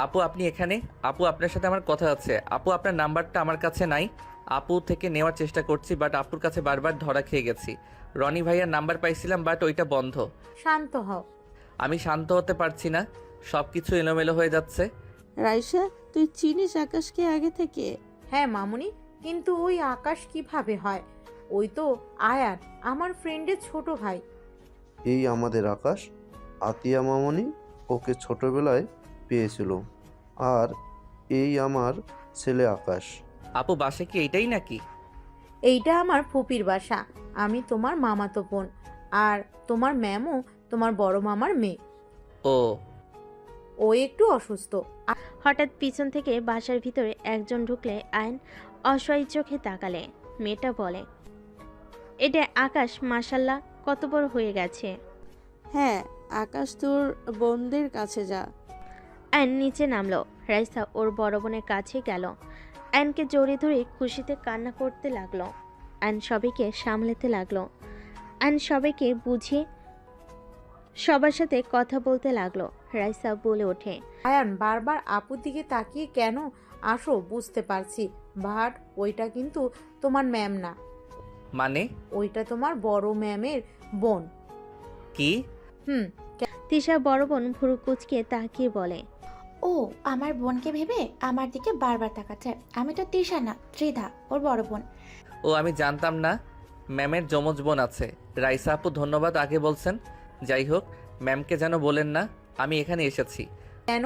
আপু আপনি এখানে? আপু আপনার সাথে আমার কথা আছে। আপু আপনার নাম্বারটা আমার কাছে নাই। আপু থেকে নেওয়ার চেষ্টা করছি, বাট আপুর কাছে বারবার ধরা খেয়ে গেছি। রনি ভাইয়ার নাম্বার পাইছিলাম, বাট ওইটা বন্ধ। শান্ত হও। আমি শান্ত হতে পারছি না, সব কিছু এলোমেলো হয়ে যাচ্ছে। রাইসা, তুই চিনিস আকাশকে আগে থেকে? হ্যাঁ মামুনি, কিন্তু ওই আকাশ কিভাবে হয়? ওই তো আয়ান, আমার ফ্রেন্ডের ছোট ভাই। এই আমাদের আকাশ, আতিয়া মামনি ওকে ছোটবেলায় পেয়েছিল। আর এই আমার ছেলে আকাশ। আপু বাসে কি এইটাই নাকি? এইটা আমার ফুপির বাসা। আমি তোমার মামাতো বোন, আর তোমার ম্যামও তোমার বড় মামার মেয়ে। ও ও একটু অসুস্থ। হঠাৎ পিছন থেকে বাসার ভিতরে একজন ঢুকলে আয়ন অসহায় চোখে তাকালে। মেয়েটা বলে, এটা আকাশ, মাশাল্লাহ কত বড় হয়ে গেছে। হ্যাঁ, আকাশ তোর বোনদের কাছে যা। আয়ন নিচে নামলো। রাইসা ওর বড় বোনের কাছে গেল। আয়নকে জড়িয়ে ধরে খুশিতে কান্না করতে লাগলো। আয়ন সবাইকে সামলাতে লাগলো। আয়ন সবাইকে বুঝিয়ে সবার সাথে কথা বলতে লাগলো। রাইসা বলে ওঠে, আয়ান বারবার আপুর দিকে তাকিয়ে কেন আসো বুঝতে পারছি, বাট ওইটা কিন্তু তোমার ম্যাম না, মানে? ওইটা তোমার বড় ম্যামের বোন। কি? তিশা বড় বোন ভুরু কুচকে তাকিয়ে বলে, ও আমার বোনকে ভেবে আমার দিকে বারবার তাকাচ্ছে। আমি তো তৃষা না, ত্রিধা, ওর বড় বোন। ও আমি জানতাম না ম্যামের যমজ বোন আছে। রাইসা আপু ধন্যবাদ আগে বলছেন। যাই হোক, ম্যামকে যেন বলেন না আমি এখানে এসেছি। কেন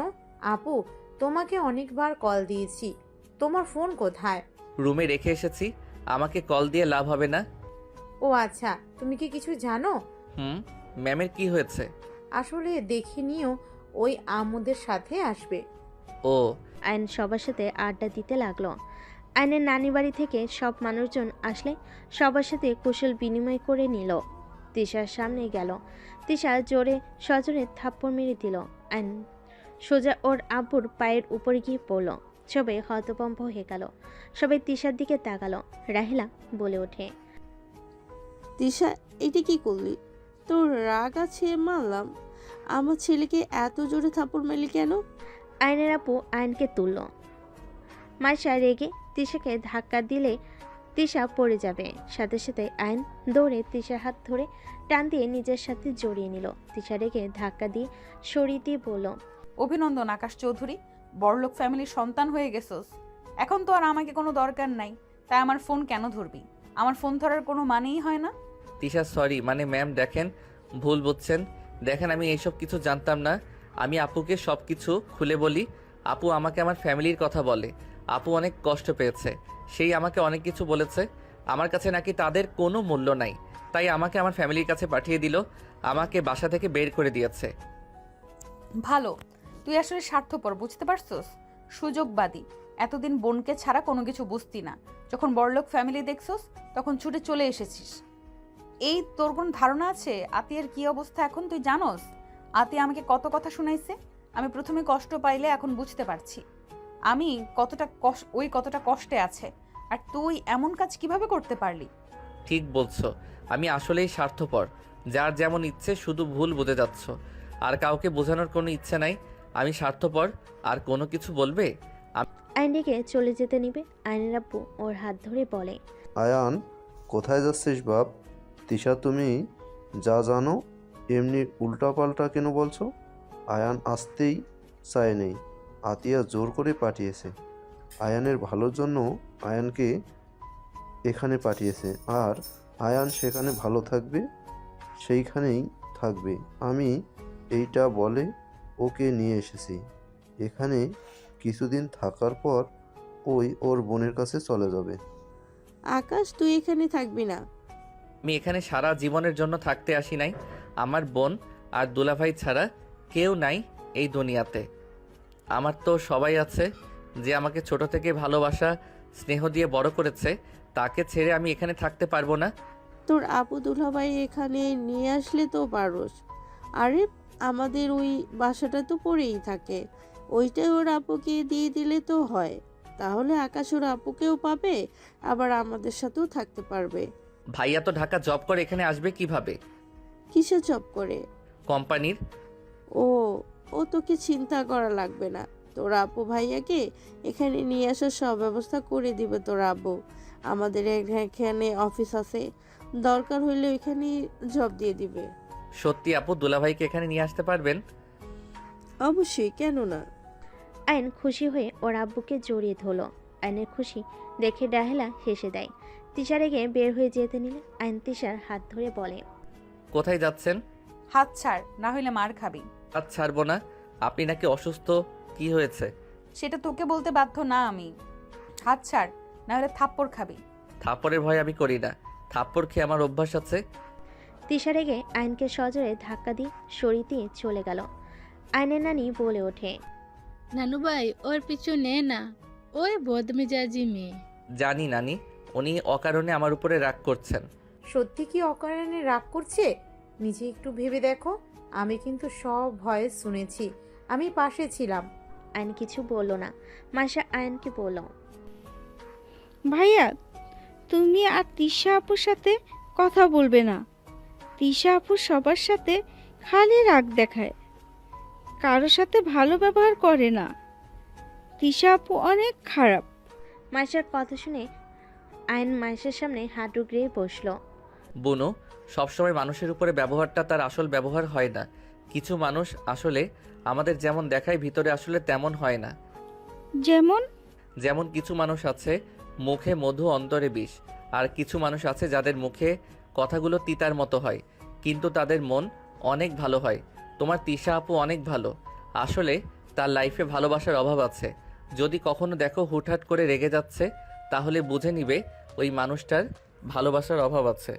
আপু, তোমাকে অনেকবার কল দিয়েছি, তোমার ফোন কোথায়? রুমে রেখে এসেছি, আমাকে কল দিয়ে লাভ হবে না। ও আচ্ছা, তুমি কি কিছু জানো? ম্যামের কি হয়েছে? আসলে দেখে নিও, ওই আমুদের সাথে আসবে। ও। আয়ন সবার সাথে আড্ডা দিতে লাগলো। আয়নের নানি বাড়ি থেকে সব মানুষজন আসলে সবার সাথে কুশল বিনিময় করে নিল। তিশার সামনে গেল। তিশা জোরে সজোরে থাপ্পড় মেরে দিল। আয়ন সোজা ওর আব্বুর পায়ের উপরে গিয়ে পড়ল। সবাই হতভম্ব হয়ে গেল। সবাই তিশার দিকে তাকালো। রাহিলা বলে ওঠে, তিশা, এটা কি করলি? তোর রাগ আছে মানলাম, আমার ছেলেকে এত জোরে থাপ্পড় মারলি কেন? আয়নের আপু আয়নকে তুলল। মাইশা রেগে তিশাকে ধাক্কা দিলে তিশা পড়ে যাবে। সাথে সাথে আয়ন দৌড়ে তিশার হাত ধরে টান দিয়ে নিজের সাথে জড়িয়ে নিল। তিশা রেগে ধাক্কা দিয়ে সরিয়ে দিয়ে বলল, অভিনন্দন আকাশ চৌধুরী, বড়লোক ফ্যামিলির সন্তান হয়ে গেছোস। এখন তো আর আমাকে কোনো দরকার নাই, তাই আমার ফোন কেন ধরবি? আমার ফোন ধরার কোনো মানেই হয় না। তিশা সরি, মানে ম্যাম দেখেন, ভুল বুঝছেন। দেখেন আমি এইসব কিছু জানতাম না। আমি আপুকে সব কিছু খুলে বলি। আপু আমাকে আমার ফ্যামিলির কথা বলে। আপু অনেক কষ্ট পেয়েছে, সেই আমাকে অনেক কিছু বলেছে। আমার কাছে নাকি তাদের কোনো মূল্য নাই, তাই আমাকে আমার ফ্যামিলির কাছে পাঠিয়ে দিল। আমাকে বাসা থেকে বের করে দিয়েছে। ভালো, তুই আসলে স্বার্থপর, বুঝতে পারছোস? সুযোগবাদী। এতদিন বোনকে ছাড়া কোনো কিছু বুঝতি না, যখন বড়লোক ফ্যামিলি দেখছোস তখন ছুটে চলে এসেছিস। এই তোর কোনো ধারণা আছে আতিয়ার কি অবস্থা এখন? তুই জানোস আতিয়া আমাকে কত কথা শুনাইছে? আমি প্রথমে কষ্ট পাইলে এখন বুঝতে পারছি আমি কতটা কষ্টে আছে। আর তুই এমন কাজ কিভাবে করতে পারলি? ঠিক বলছো, আমি আসলেই স্বার্থপর। যার যেমন ইচ্ছে শুধু ভুল বুঝে যাচ্ছ, আর কাউকে বোঝানোর কোনো ইচ্ছে নাই। আমি স্বার্থপর, আর কোনো কিছু বলবে? আয়নকে চলে যেতে নিবে। আয়নের আব্বু ওর হাত ধরে বলে, আয়ান, কোথায় যাচ্ছিস বাপ? তিশা, তুমি যা জানো এমনি উল্টাপাল্টা কেন বলছো? আয়ান আসতেই চায়নি, আতিয়া জোর করে পাঠিয়েছে। আয়ানের ভালোর জন্য আয়ানকে এখানে পাঠিয়েছে, আর আয়ান সেখানে ভালো থাকবে, সেইখানেই থাকবে। আমি এইটা বলে ওকে নিয়ে এসেছি। এখানে কিছুদিন থাকার পর ওই ওর বোনের কাছে চলে যাবে। আকাশ, তুই এখানে থাকবি না। আমি এখানে সারা জীবনের জন্য থাকতে আসি নাই। আমার বোন আর দুলাভাই ছাড়া কেউ নাই এই দুনিয়াতে। আমার তো সবাই আছে, যে আমাকে ছোট থেকে ভালোবাসা স্নেহ দিয়ে বড় করেছে। তাকে ছেড়ে আমি এখানে থাকতে পারবো না। তোর আপু দুলাভাই এখানে নিয়ে আসলে তো পারোস। আরে আমাদের ওই বাসাটা তো পড়েই থাকে, ওইটাই ওর আপুকে দিয়ে দিলে তো হয়। তাহলে আকাশ ওর আপুকেও পাবে, আবার আমাদের সাথেও থাকতে পারবে। ভাইয়া তো ঢাকা জব করে, এখানে আসবে কিভাবে? কিসে জব করে? কোম্পানির। ও তোকে চিন্তা করা লাগবে না। তোর আপু ভাইয়াকে এখানে নিয়ে আসার সব ব্যবস্থা করে দিবে তোর আব্বু। আমাদের এখানে অফিস আছে, দরকার হইলে ওইখানে জব দিয়ে দিবে। সত্যি আপু দুলাভাইকে এখানে নিয়ে আসতে পারবেন? অবশ্যই, কেন না। আয়ন খুশি হয়ে ওর আব্বুকে জড়িয়ে ধরল। আয়নের খুশি দেখে ডাহেলা হেসে দেয়। তিশা রেগে বের হয়ে যেতে নিলে আয়ন তিশার হাত ধরে বলে, কোথায় যাচ্ছেন? হাত ছাড়, না হইলে মার খাবি। হাত ছাড়বো না। আপনি নাকি অসুস্থ? কি হয়েছে? সেটা তোকে বলতে বাধ্য না আমি। হাত ছাড়, না হলে থাপ্পড় খাবি। থাপ্পড়ের ভয় আমি করি না, থাপ্পড় খেয়ে আমার অভ্যাস আছে। তিশা রেগে আয়নকে সজোরে ধাক্কা দিয়ে সরিয়ে দিয়ে চলে গেল। আয়নের নানি বলে ওঠে, নানু ভাই ওর পিছু নে না, ওই বদমেজাজি মেয়ে। জানি নানি, উনি অকারণে আমার উপরে রাগ করছেন। সত্যি কি অকারণে রাগ করছে? নিজে একটু ভেবে দেখো। আমি কিন্তু সব ভয়েস শুনেছি, আমি পাশে ছিলাম। আয়ন কিছু বলল না। মাসা আয়নকে বলল, ভাইয়া তুমি আর তিশা আপুর সাথে কথা বলবে না। তিশা আপু সবার সাথে খালি রাগ দেখায়, কারোর সাথে ভালো ব্যবহার করে না। তিশা আপু অনেক খারাপ। মাসার কথা শুনে আয়ন মাসের সামনে হাঁটু গড়িয়ে বসলো। বুনু, সবসময় মানুষের উপরে ব্যবহারটা তার আসল ব্যবহার হয় না। কিছু মানুষ আসলে আমাদের যেমন দেখায় ভিতরে আসলে তেমন হয় না। যেমন যেমন কিছু মানুষ আছে মুখে মধু অন্তরে বিষ, আর কিছু মানুষ আছে যাদের মুখে কথাগুলো তিতার মতো হয় কিন্তু তাদের মন অনেক ভালো হয়। তোমার তিশা আপু অনেক ভালো। আসলে তার লাইফে ভালোবাসার অভাব আছে। যদি কখনো দেখো হুটহাট করে রেগে যাচ্ছে, তাহলে বুঝে নিবে ওই মানুষটার ভালোবাসার অভাব আছে।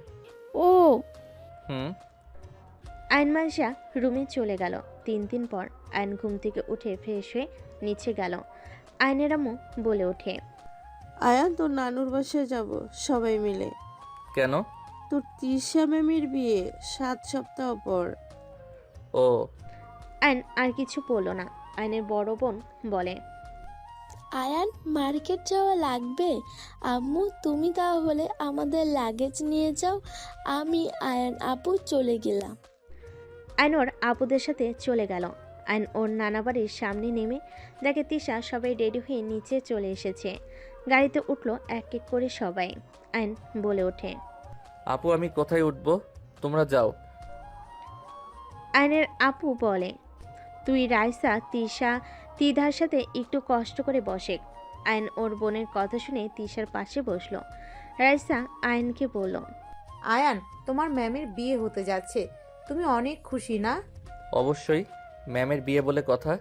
ও আয়ন মাসা রুমে চলে গেল। 3 দিন পর আয়ন ঘুম থেকে উঠে ফ্রেশ হয়ে নিচে গেল। আয়নের আম্মু বলে ওঠে, আয়ান, তোর নানুর বাসায় যাব সবাই মিলে। কেন? তোর তিশা ম্যামের বিয়ে 7 সপ্তাহ পর। ও। আয়ন আর কিছু বলল না। আয়নের বড় বোন বলে, আয়ান, মার্কেট যাওয়া লাগবে? আম্মু তুমি তাহলে আমাদের লাগেজ নিয়ে যাও, আমি আয়ান আপু চলে গেলাম। আয়ন ওর আপুদের সাথে চলে গেল। আয়ন ওর নানা বাড়ির সামনে নেমে দেখে তিশা সবাই রেডি হয়ে নিচে চলে এসেছে। গাড়িতে উঠলো এক এক করে সবাই। আয়ন বলে ওঠে, আপু আমি কোথায় উঠবো? তোমরা যাও। আয়নের আপু বলে, তুই রাইসা তিশা তিধার সাথে একটু কষ্ট করে বসে। আয়ন ওর বোনের কথা শুনে তিশার পাশে বসলো। রাইসা আয়নকে বলল, আয়ান, তোমার ম্যামের বিয়ে হতে যাচ্ছে, তুমি অনেক খুশি না? অবশ্যই, ম্যামের বিয়ে বলে কথা।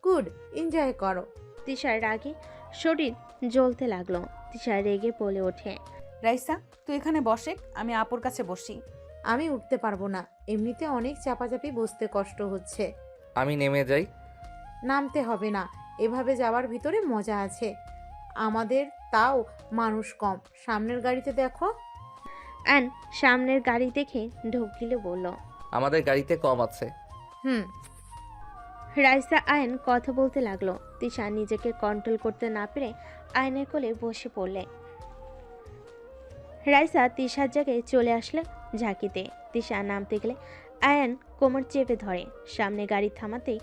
গুড, এনজয় করো। তিশার রাগে শরীর জ্বলতে লাগলো। তিশা রেগে বলে ওঠে, রাইসা তুই এখানে বসে, আমি আপুর কাছে বসি। আমি উঠতে পারবো না, এমনিতে অনেক চাপাচাপি বসতে কষ্ট হচ্ছে। আমি নেমে যাই। নামতে হবে না, এভাবে যাওয়ার ভিতরে মজা আছে। আমাদের তাও মানুষ কম, সামনের গাড়িতে দেখো। আয়ন সামনের গাড়ি দেখে ঢোক গিলে বলল, আমাদের গাড়িতে কম আছে। রাইসা আয়ন কথা বলতে লাগলো। তিশা নিজেকে কন্ট্রোল করতে না পেরে আয়নের কোলে বসে পড়লে। রাইসা তিশার জায়গায় চলে আসলে ঝাঁকিতে। তিশা নামতে গেলে আয়ন কোমর চেপে ধরে। সামনে গাড়ি থামাতেই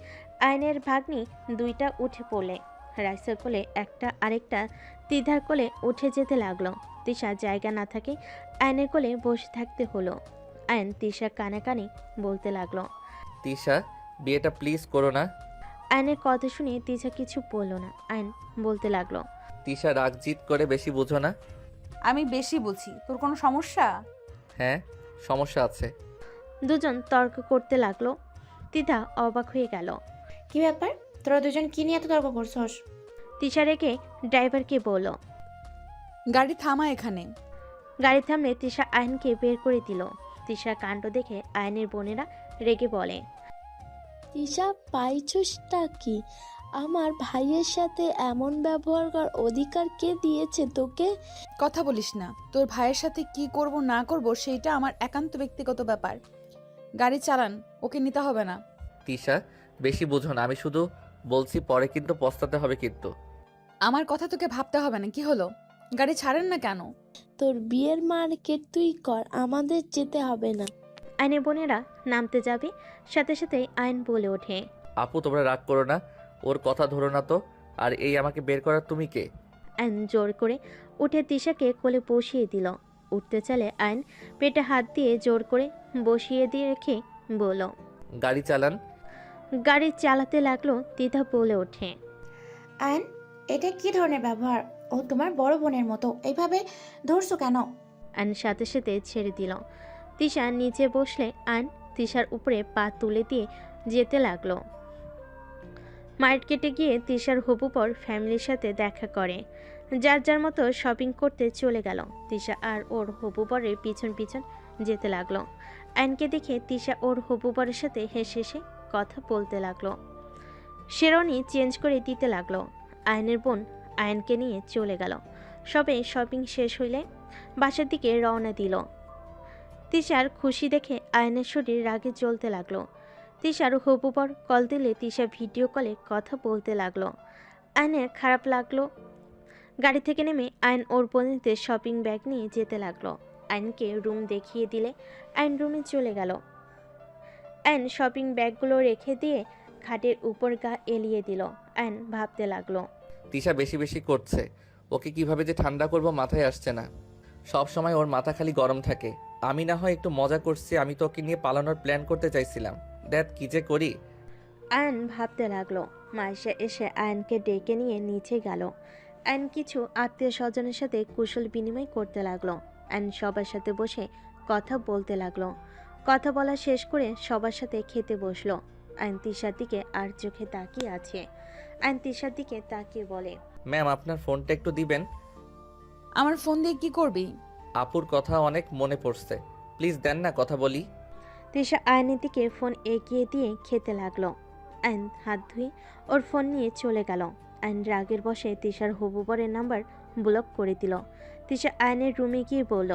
আয়নের ভাগ্নি দুইটা উঠে পড়লে। রাইসার কোলে একটা, আরেকটা তিধার কোলে উঠে যেতে লাগলো। তিশা জায়গা না থাকে আয়নের কোলে বসে থাকতে হলো। আয়ন তিশা কানে কানে বলতে লাগলো, তিশা বিয়েটা প্লিজ করো না। আয়নের কথা শুনে তিশা কিছু বলল না। আয়ন বলতে লাগলো, তিশা রাগ জিত করে বেশি বুঝো না। আমি বেশি বুঝি, তোর কোনো সমস্যা? হ্যাঁ, সমস্যা আছে। দুজন তর্ক করতে লাগলো। তিধা অবাক হয়ে গেল। কি ব্যাপার, তোরা দুজন কি নিয়ে এত তর্ক করছস? তিশা রেখে ড্রাইভারকে বলল, গাড়ি থামা এখানে। গাড়ি থামলে তিশা আয়নকে বের করে দিল। তিশার কাণ্ড দেখে আয়নের বোনেরা রেগে বলে, তিশা পাইছসটা কি? আমার ভাইয়ের সাথে এমন ব্যবহার করার অধিকার কে দিয়েছে তোকে? কথা বলিস না, তোর ভাইয়ের সাথে কি করব না করব সেইটা আমার একান্ত ব্যক্তিগত ব্যাপার। গাড়ি চালান, ওকে নিতে হবে না। তিশা বেশি বুঝো না, আমি শুধু বলছি পরে কিন্তু পস্তাতে হবে কিন্তু। আমার কথা তোকে ভাবতে হবে না। কি হলো, গাড়ি ছাড়েন না কেন? তোর বিয়ের মার্কেট তুই কর, আমাদের যেতে হবে না। আয়নের বোনেরা নামতে যাবে, সাথে সাথে আয়ন বলে ওঠে, আপু তোমরা রাগ করো না, ওর কথা ধরো না তো। আর এই আমাকে বের করার তুমি কে? আয়ন জোর করে উঠে তিশাকে কোলে বসিয়ে দিল। উঠতে চালে আয়ন পেটে হাত দিয়ে জোর করে বসিয়ে দিয়ে রেখে বলল, গাড়ি চালান। গাড়ি চালাতে লাগলো। তিথা বলে ওঠে, আয়ন, এটা কি ধরনের ব্যবহার? ও তোমার বড় বোনের মতো, এইভাবে ধরছো কেন? আয়ন সাথে সাথে ছেড়ে দিল। তিশা নিচে বসলে আয়ন তিশার উপরে পা তুলে দিয়ে যেতে লাগলো। মার্কেটে গিয়ে তিশার হবু বর ফ্যামিলির সাথে দেখা করে। যার যার মতো শপিং করতে চলে গেল। তিশা আর ওর হবু বরের পিছন পিছন যেতে লাগলো। আয়নকে দেখে তিশা ওর হবু বরের সাথে হেসে হেসে কথা বলতে লাগলো। শেরওয়ানি চেঞ্জ করে দিতে লাগলো। আয়নের বোন আয়নকে নিয়ে চলে গেল। সবে শপিং শেষ হইলে বাসার দিকে রওনা দিল। তিশার খুশি দেখে আয়নের শরীর রাগে জ্বলতে লাগলো। তিশার হবু বর কল দিলে তিশা ভিডিও কলে কথা বলতে লাগলো। আয়নের খারাপ লাগলো। গাড়ি থেকে নেমে আয়ন ওর বোনদের শপিং ব্যাগ নিয়ে যেতে লাগলো। আয়নকে রুম দেখিয়ে দিলে আয়ন রুমে চলে গেল। আয়ন শপিং ব্যাগগুলো রেখে দিয়ে খাটের উপর গা এলিয়ে দিল। আয়ন ভাবতে লাগলো, তিশা বেশি বেশি করছে। ওকে কিভাবে যে ঠান্ডা করব মাথায় আসছে না। সব সময় ওর মাথা খালি গরম থাকে। আমি না হয় একটু মজা করছি, আমি তো ওকে নিয়ে পালানোর প্ল্যান করতে চাইছিলাম। দেখ কি যে করি। আয়ন ভাবতে লাগলো। মাইশা এসে আয়নকে ডেকে নিয়ে নিচে গেল। আয়ন কিছু আত্মীয় স্বজনের সাথে কুশল বিনিময় করতে লাগলো। আয়ন সবার সাথে বসে কথা বলতে লাগলো। কথা বলা শেষ করে সবার সাথে খেতে বসলো। আয়ন তিশার দিকে আর চোখে তাকিয়ে আছে। আয়ন তিশার দিকে তাকিয়ে বলে, ম্যাম আপনার ফোনটা একটু দিবেন। আমার ফোন দিয়ে কি করবি? আপুর কথা অনেক মনে পড়ছে, প্লিজ দেন না, কথা বলি। তিশা আয়নের দিকে ফোন এগিয়ে দিয়ে খেতে লাগলো। আয়ন হাত ধুয়ে ওর ফোন নিয়ে চলে গেল। আয়ন রাগের বসে তিশার হবু বরের নাম্বার ব্লক করে দিল। তিশা আয়নের রুমে গিয়ে বলল,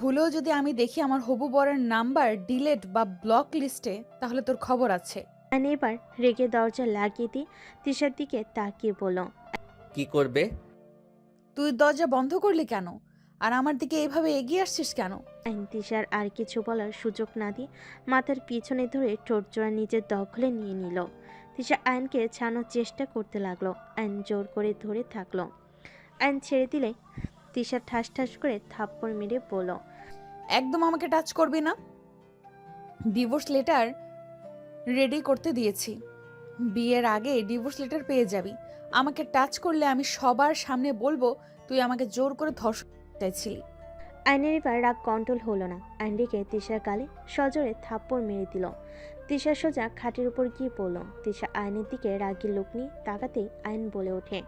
ভুলেও যদি আমি দেখি আমার হবু বরের নাম্বার ডিলেট বা ব্লক লিস্টে, তাহলে তোর খবর আছে। আয়ন এবার রেগে দরজা লাগিয়ে দিয়ে তিশার দিকে তাকিয়ে বলল, কি করবে? তুই দরজা বন্ধ করলি কেন? আর আমার দিকে এভাবে এগিয়ে আসছিস কেন? আয়ন তিশার আর কিছু বলার সুযোগ না দিয়ে মাথার পিছনে ধরে ঠোঁটজোড়া নিজের দখলে নিয়ে নিল। তিশা আয়নকে ছাড়ানোর চেষ্টা করতে লাগলো। আয়ন জোর করে ধরে থাকলো। আয়ন ছেড়ে দিলে তিশা ঠাস ঠাস করে থাপ্পড় মেরে বলল, একদম আমাকে টাচ করবি না। ডিভোর্স লেটার রেডি করতে দিয়েছি। বিয়ের আগে ডিভোর্স লেটার পেয়ে যাবি। আমাকে টাচ করলে আমি সবার সামনে বলবো তুই আমাকে জোর করে ধর্ষণ চাইছিলি। আয়নের এবার রাগ কন্ট্রোল হলো না। আয়ন রেগে তিশার গালে সজোরে থাপ্পড় মেরে দিল। তিশা সোজা খাটের উপর গিয়ে পড়ল। তিশা আয়নের দিকে রাগী লোক নিয়ে তাকাতেই আয়ন বলে ওঠে,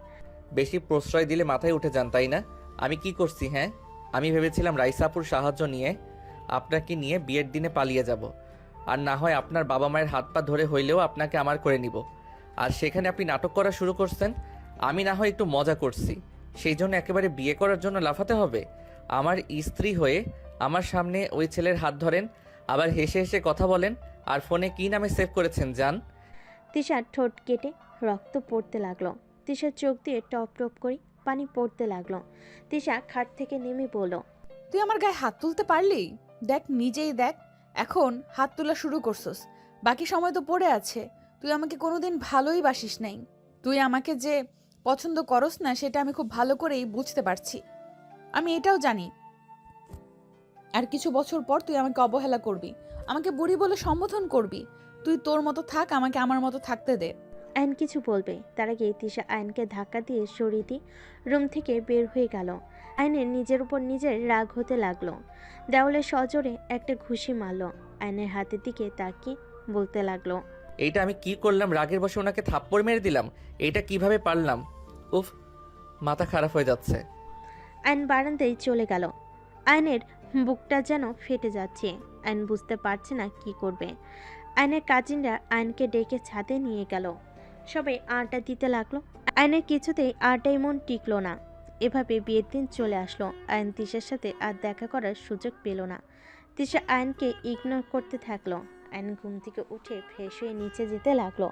বেশি প্রশ্রয় দিলে মাথায় উঠে যান তাই না? আমি কি করছি? হ্যাঁ, আমি ভেবেছিলাম রাইসাপুর সাহায্য নিয়ে আপনাকে নিয়ে বিয়ের দিনে পালিয়ে যাব, আর না হয় আপনার বাবা মায়ের হাত পা ধরে হইলেও আপনাকে আমার করে নিব। আর সেখানে আপনি নাটক করা শুরু করছেন। আমি না হয় একটু মজা করছি, সেই জন্য একেবারে বিয়ে করার জন্য লাফাতে হবে? আমার স্ত্রী হয়ে আমার সামনে ওই ছেলের হাত ধরেন, আবার হেসে হেসে কথা বলেন, আর ফোনে কি নামে সেভ করেছেন জান? তিশার ঠোঁট কেটে রক্ত পড়তে লাগলো। তিশার চোখ দিয়ে টপ টপ করে পানি পড়তে লাগলো। তিশা খাট থেকে নেমে বলল, তুই আমার গায়ে হাত তুলতে পারলি? দেখ, নিজেই দেখ, এখন হাত তোলা শুরু করছস। বাকি সময় তো পড়ে আছে। তুই আমাকে কোনোদিন ভালোই বাসিস নাই। তুই আমাকে যে পছন্দ করস না সেটা আমি খুব ভালো করেই বুঝতে পারছি। আমি এটাও জানি আর কিছু বছর পর তুই আমাকে অবহেলা করবি, আমাকে বুড়ি বলে সম্বোধন করবি। তুই তোর মতো থাক, আমাকে আমার মতো থাকতে দে। আয়ন কিছু বলবে তার আগে তিশা আয়নকে ধাক্কা দিয়ে সরিয়ে দিয়ে রুম থেকে বের হয়ে গেল। আয়নের নিজের উপর নিজের রাগ হতে লাগলো। দেওয়ালে সজোরে একটা ঘুষি মারল। আয়নের হাতের দিকে তাকিয়ে বলতে লাগলো, এইটা আমি কি করলাম? রাগের বসে ওনাকে থাপ্পড় মেরে দিলাম। এইটা কিভাবে পারলাম? উফ, মাথা খারাপ হয়ে যাচ্ছে। আয়ন বারান্দায় চলে গেল। আয়নের বুকটা যেন ফেটে যাচ্ছে। আয়ন বুঝতে পারছে না কি করবে। আয়নের কাজিনরা আয়নকে ডেকে ছাদে নিয়ে গেল। সবাই আড্ডা দিতে লাগলো। আয়নের কিছুতেই আড্ডায় মন টিকলো না। এভাবে বিয়ের দিন চলে আসলো। আয়ন তিশার সাথে আর দেখা করার সুযোগ পেল না। তিশা আয়নকে ইগনোর করতে থাকলো। আয়ন ঘুম থেকে উঠে ফ্রেশ হয়ে নিচে যেতে লাগলো।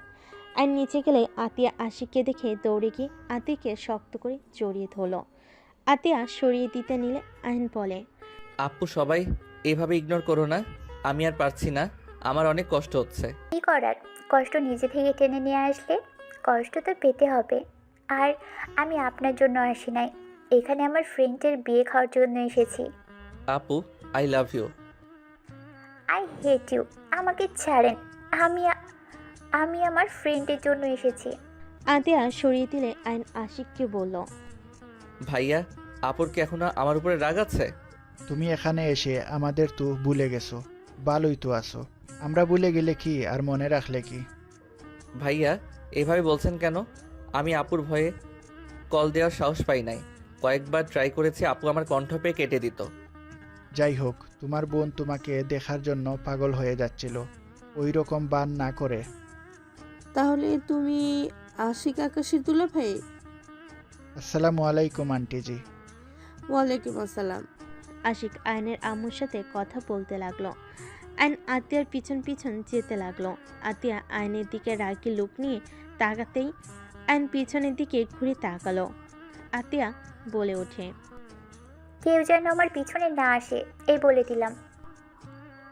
আয়ন নিচে গেলে আতিয়া আশিককে দেখে দৌড়ে গিয়ে আতিকে শক্ত করে জড়িয়ে ধরল। আতিয়া সরিয়ে দিতে নিলে আয়ন বলে, আপু সবাই এভাবে ইগনোর করো না, আমি আর পারছি না, আমার অনেক কষ্ট হচ্ছে। কি করার, কষ্ট নিজে থেকে টেনে নিয়ে আসলে কষ্ট তো পেতে হবে। আর আমি আপনার জন্য আসি নাই, এখানে আমার ফ্রেন্ডের বিয়ে খাওয়ার জন্য এসেছি। আপু, I love you. I hate you. আমাকে ছাড়েন। আমি আমার ফ্রেন্ডের জন্য এসেছি। আতিয়া সরিয়ে দিলে আইন আশিককে বলল, ভাইয়া, আপুর কি এখনো আমার উপরে রাগ আছে? তুমি এখানে এসে আমাদের তো ভুলে গেছো। ভালোই তো আছো। আমরা ভুলে গেলে কি আর মনে রাখলে কি? ভাইয়া, এভাবে বলছেন কেন? আমি আপুর ভয়ে কল দেওয়ার সাহস পাই নাই। কয়েকবার ট্রাই করেছি, আপু আমার কণ্ঠ পেয়ে কেটে দিত। যাই হোক, তোমার বোন তোমাকে দেখার জন্য পাগল হয়ে যাচ্ছিল। ওই রকম বান না করে। তাহলে তুমি আশিক আকাশের দুলাভাই? আসসালামু আলাইকুম আন্টিজি। ওয়ালাইকুম আসসালাম। আশিক আয়নের আম্মুর সাথে কথা বলতে লাগলো। আয়ন আতিয়ার পিছন পিছন যেতে লাগলো। আতিয়া আয়নের দিকে রাগি লুক নিয়ে তাকাতেই আয়ন পিছনের দিকে ঘুরে তাকালো। আতিয়া বলে ওঠে, কেউ যেন আমার পিছনে না আসে, এই বলে দিলাম।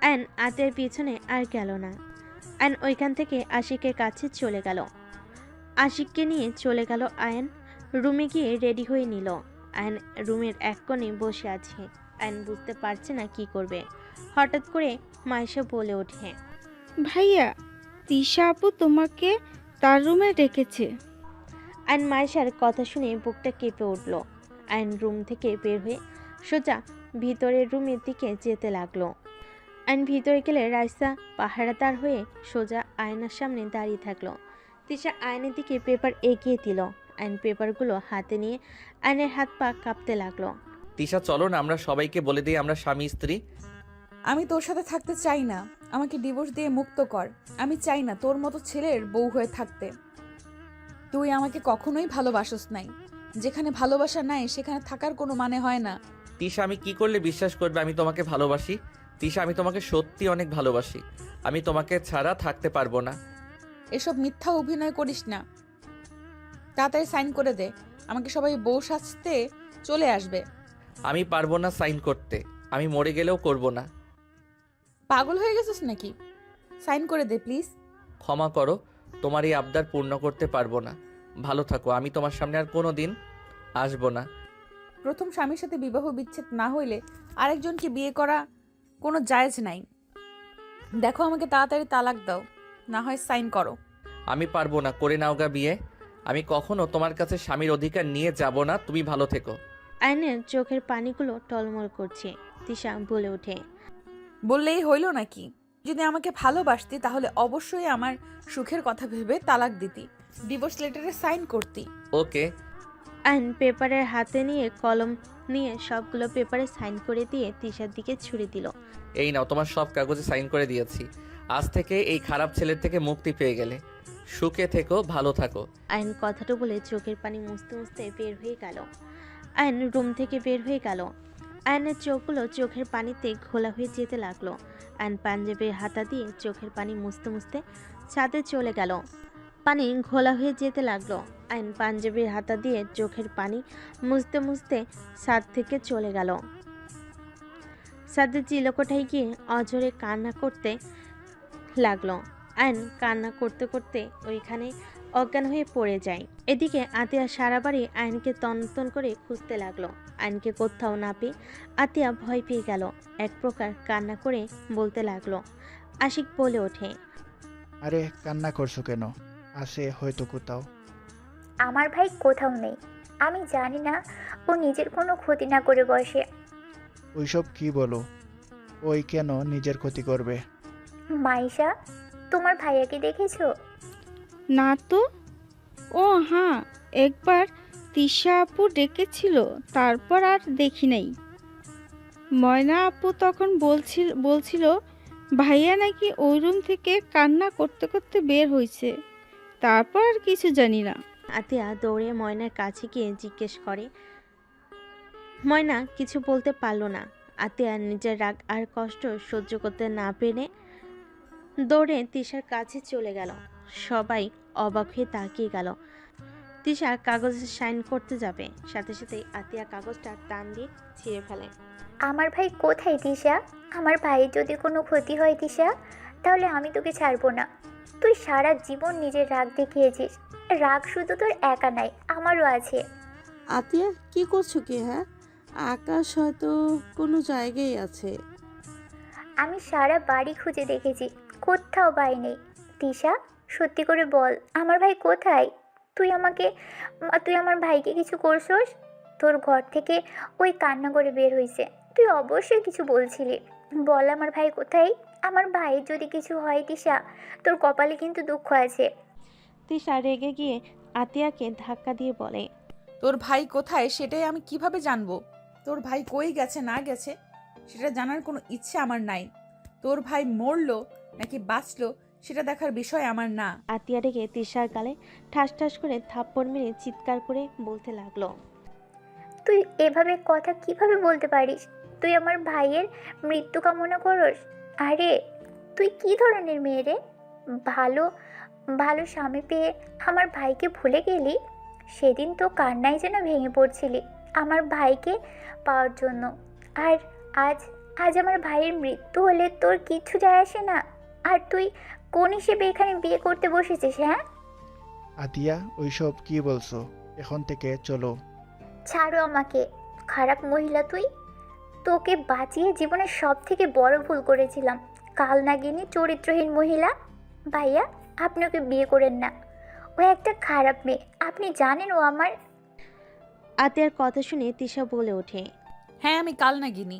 আয়ন আতিয়ার পিছনে আর গেল না। আয়ন ওইখান থেকে আশিকের কাছে চলে গেল। আশিককে নিয়ে চলে গেল আয়ন। রুমে গিয়ে রেডি হয়ে নিল। আয়ন রুমের এক কোণে বসে আছে। আয়ন বুঝতে পারছে না কি করবে। হঠাৎ করে মাইশা বলে ওঠে, ভাইয়া, তিশা আপু তোমাকে তার রুমে ডেকেছে। আয়ন মাইশার কথা শুনে বুকটা কেঁপে উঠল। আয়ন রুম থেকে বের হয়ে সোজা ভিতরের রুমের দিকে যেতে লাগলো। আয়ন ভিতরে গেলে রাইসা পাহারাদার হয়ে সোজা আয়নার সামনে দাঁড়িয়ে থাকলো। তিশা আয়নের দিকে পেপার এগিয়ে দিল। আয়ন পেপারগুলো হাতে নিয়ে আয়নের হাত পা কাঁপতে লাগলো। তিশা, চলো না আমরা সবাইকে বলে দিই আমরা স্বামী স্ত্রী। আমি তোর সাথে থাকতে চাই না। আমাকে ডিভোর্স দিয়ে মুক্ত কর। আমি চাই না তোর মতো ছেলের বউ হয়ে থাকতে। তুই আমাকে কখনোই ভালোবাসস নাই। যেখানে ভালোবাসা নাই সেখানে থাকার কোনো মানে হয় না। তিশা, আমি কি করলে বিশ্বাস করবে আমি তোমাকে ভালোবাসি? তিশা, আমি তোমাকে সত্যি অনেক ভালোবাসি। আমি তোমাকে ছাড়া থাকতে পারবো না। এসব মিথ্যা অভিনয় করিস না। তাড়াতাড়ি সাইন করে দে, আমাকে সবাই বউ সাজতে চলে আসবে। আমি পারবো না সাইন করতে। আমি মরে গেলেও করব না। পাগল হয়ে গেছিস নাকি? সাইন করে দে প্লিজ। ক্ষমা করো, তোমার এই আবদার পূর্ণ করতে পারবো না। ভালো থাকো, আমি তোমার সামনে আর কোনো দিন আসবো না। প্রথম স্বামীর সাথে বিবাহ বিচ্ছেদ না হইলে আরেকজনকে বিয়ে করা কোনো জায়েজ নাই। দেখো, আমাকে তাড়াতাড়ি তালাক দাও, না হয় সাইন করো। আমি পারবো না, করে নাও গা বিয়ে। আমি কখনো তোমার কাছে স্বামীর অধিকার নিয়ে যাব না। তুমি ভালো থেকো। আয়নের চোখের পানিগুলো টলমল করছে। তিশা বলে ওঠে, বললেই হইল নাকি? যদি আমাকে ভালোবাসতি তাহলে অবশ্যই আমার সুখের কথা ভেবে তালাক দিতি, ডিভোর্স লেটারে সাইন করতি। ওকে। আয়ন পেপারের হাতে নিয়ে কলম নিয়ে সবগুলো পেপারে সাইন করে দিয়ে তিশার দিকে ছুড়ে দিল। এই নাও, তোমার সব কাগজে সাইন করে দিয়েছি। আজ থেকে এই খারাপ ছেলের থেকে মুক্তি পেয়ে গেলে। সুখে থেকো, ভালো থাকো। আয়ন কথাটা বলে চোখের পানি মুছতে মুছতে বের হয়ে গেল। আয়ন রুম থেকে বের হয়ে গেল। আয়নের চোখগুলো চোখের পানিতে ঘোলা হয়ে যেতে লাগলো। আয়ন পাঞ্জাবির হাতা দিয়ে চোখের পানি মুছতে মুছতে ছাদে চলে গেল। পানি ঘোলা হয়ে যেতে লাগলো। আয়ন পাঞ্জাবির হাতা দিয়ে চোখের পানি মুছতে মুছতে ছাদ থেকে চলে গেল। ছাদে চিলকোঠায় গিয়ে অঝরে কান্না করতে লাগলো। আয়ন কান্না করতে করতে ওইখানে অজ্ঞান হয়ে পড়ে যায়। এদিকে আতিয়া সারা বাড়ি আয়নকে তন্ন করে খুঁজতে লাগলো। আয়নকে কোথাও না পেয়ে আতিয়া ভয় পেয়ে গেল। এক প্রকার কান্না করে বলতে লাগলো। আশিক বলে ওঠে, আরে কান্না করছো কেন? আসে হয়তো কোথাও। আমার ভাই কোথাও নেই। আমি জানি না ও নিজের কোনো ক্ষতি না করে বসে। ওইসব কি বলো? ওই কেন নিজের ক্ষতি করবে? মাইশা, তোমার ভাইয়াকে দেখেছো? না তো। ও হ্যাঁ, একবার তিশা আপু ডেকেছিল, তারপর আর দেখি নাই। ময়না আপু তখন বলছিল ভাইয়া নাকি ওই রুম থেকে কান্না করতে করতে বের হয়েছে। তারপর আর কিছু জানি না। আতিয়া দৌড়ে ময়নার কাছে গিয়ে জিজ্ঞেস করে। ময়না কিছু বলতে পারল না। আতিয়া নিজের রাগ আর কষ্ট সহ্য করতে না পেরে দৌড়ে তিশার কাছে চলে গেল। সবাই অবাক হয়ে তাকিয়ে গেল। তিশা কাগজে সাইন করতে যাবে, সাথে সাথে আতিয়া কাগজটা টান দিয়ে ছিঁড়ে ফেলে। আমার ভাই কোথায় তিশা? আমার ভাইয়ের যদি কোনো ক্ষতি হয় তিশা, তাহলে আমি তোকে ছাড়বো না। তুই সারা জীবন নিজের রাগ দেখিয়েছিস। রাগ শুধু তোর একা নাই, আমারও আছে। আতিয়া কি করছো কি? হ্যাঁ, আকাশ হয়তো কোনো জায়গায় আছে। আমি সারা বাড়ি খুঁজে দেখেছি, কোথাও ভাই নেই। তিশা, সত্যি করে বল, আমার ভাই কোথায়? তুই আমার ভাইকে কিছু করছস? তোর ঘর থেকে ওই কান্না করে বের হয়েছে, তুই অবশ্যই কিছু বলছিলি। বল আমার ভাই কোথায়? আমার ভাইয়ের যদি কিছু হয় তিশা, তোর কপালে কিন্তু দুঃখ আছে। তিশা রেগে গিয়ে আতিয়াকে ধাক্কা দিয়ে বলে, তোর ভাই কোথায় সেটাই আমি কিভাবে জানবো? তোর ভাই কই গেছে না গেছে সেটা জানার কোনো ইচ্ছে আমার নাই। তোর ভাই মরলো নাকি বাঁচলো সেটা দেখার বিষয় আমার না। আতিয়া রেগে তিশার গালে ঠাস ঠাস করে থাপ্পড় মেরে চিৎকার করে বলতে লাগলো, তুই এভাবে কথা কিভাবে বলতে পারিস? তুই আমার ভাইয়ের মৃত্যু কামনা করস? আরে তুই কি ধরনের মেয়ে রে? ভালো ভালো স্বামী পেয়ে আমার ভাইকে ভুলে গেলি? সেদিন তো কান্নায় যেন ভেঙে পড়ছিলি আমার ভাইকে পাওয়ার জন্য। আর আজ আজ আমার ভাইয়ের মৃত্যু হলে তোর কিচ্ছু যায় আসে না। আর তুই কোন হিসেবে এখানে বিয়ে করতে বসেছিস? হ্যাঁ, আতিয়া ওইসব কি বলছো? এখন থেকে চলো। ছাড়ো আমাকে, খারাপ মহিলা তুই। তোকে বাঁচিয়ে জীবনের সব থেকে বড় ভুল করেছিলাম। কাল নাগিনী চরিত্রহীন মহিলা। ভাইয়া, আপনি ওকে বিয়ে করেন না, ও একটা খারাপ মেয়ে। আপনি জানেন ও আমার। আতিয়ার কথা শুনে তিশা বলে ওঠে, হ্যাঁ আমি কাল নাগিনি,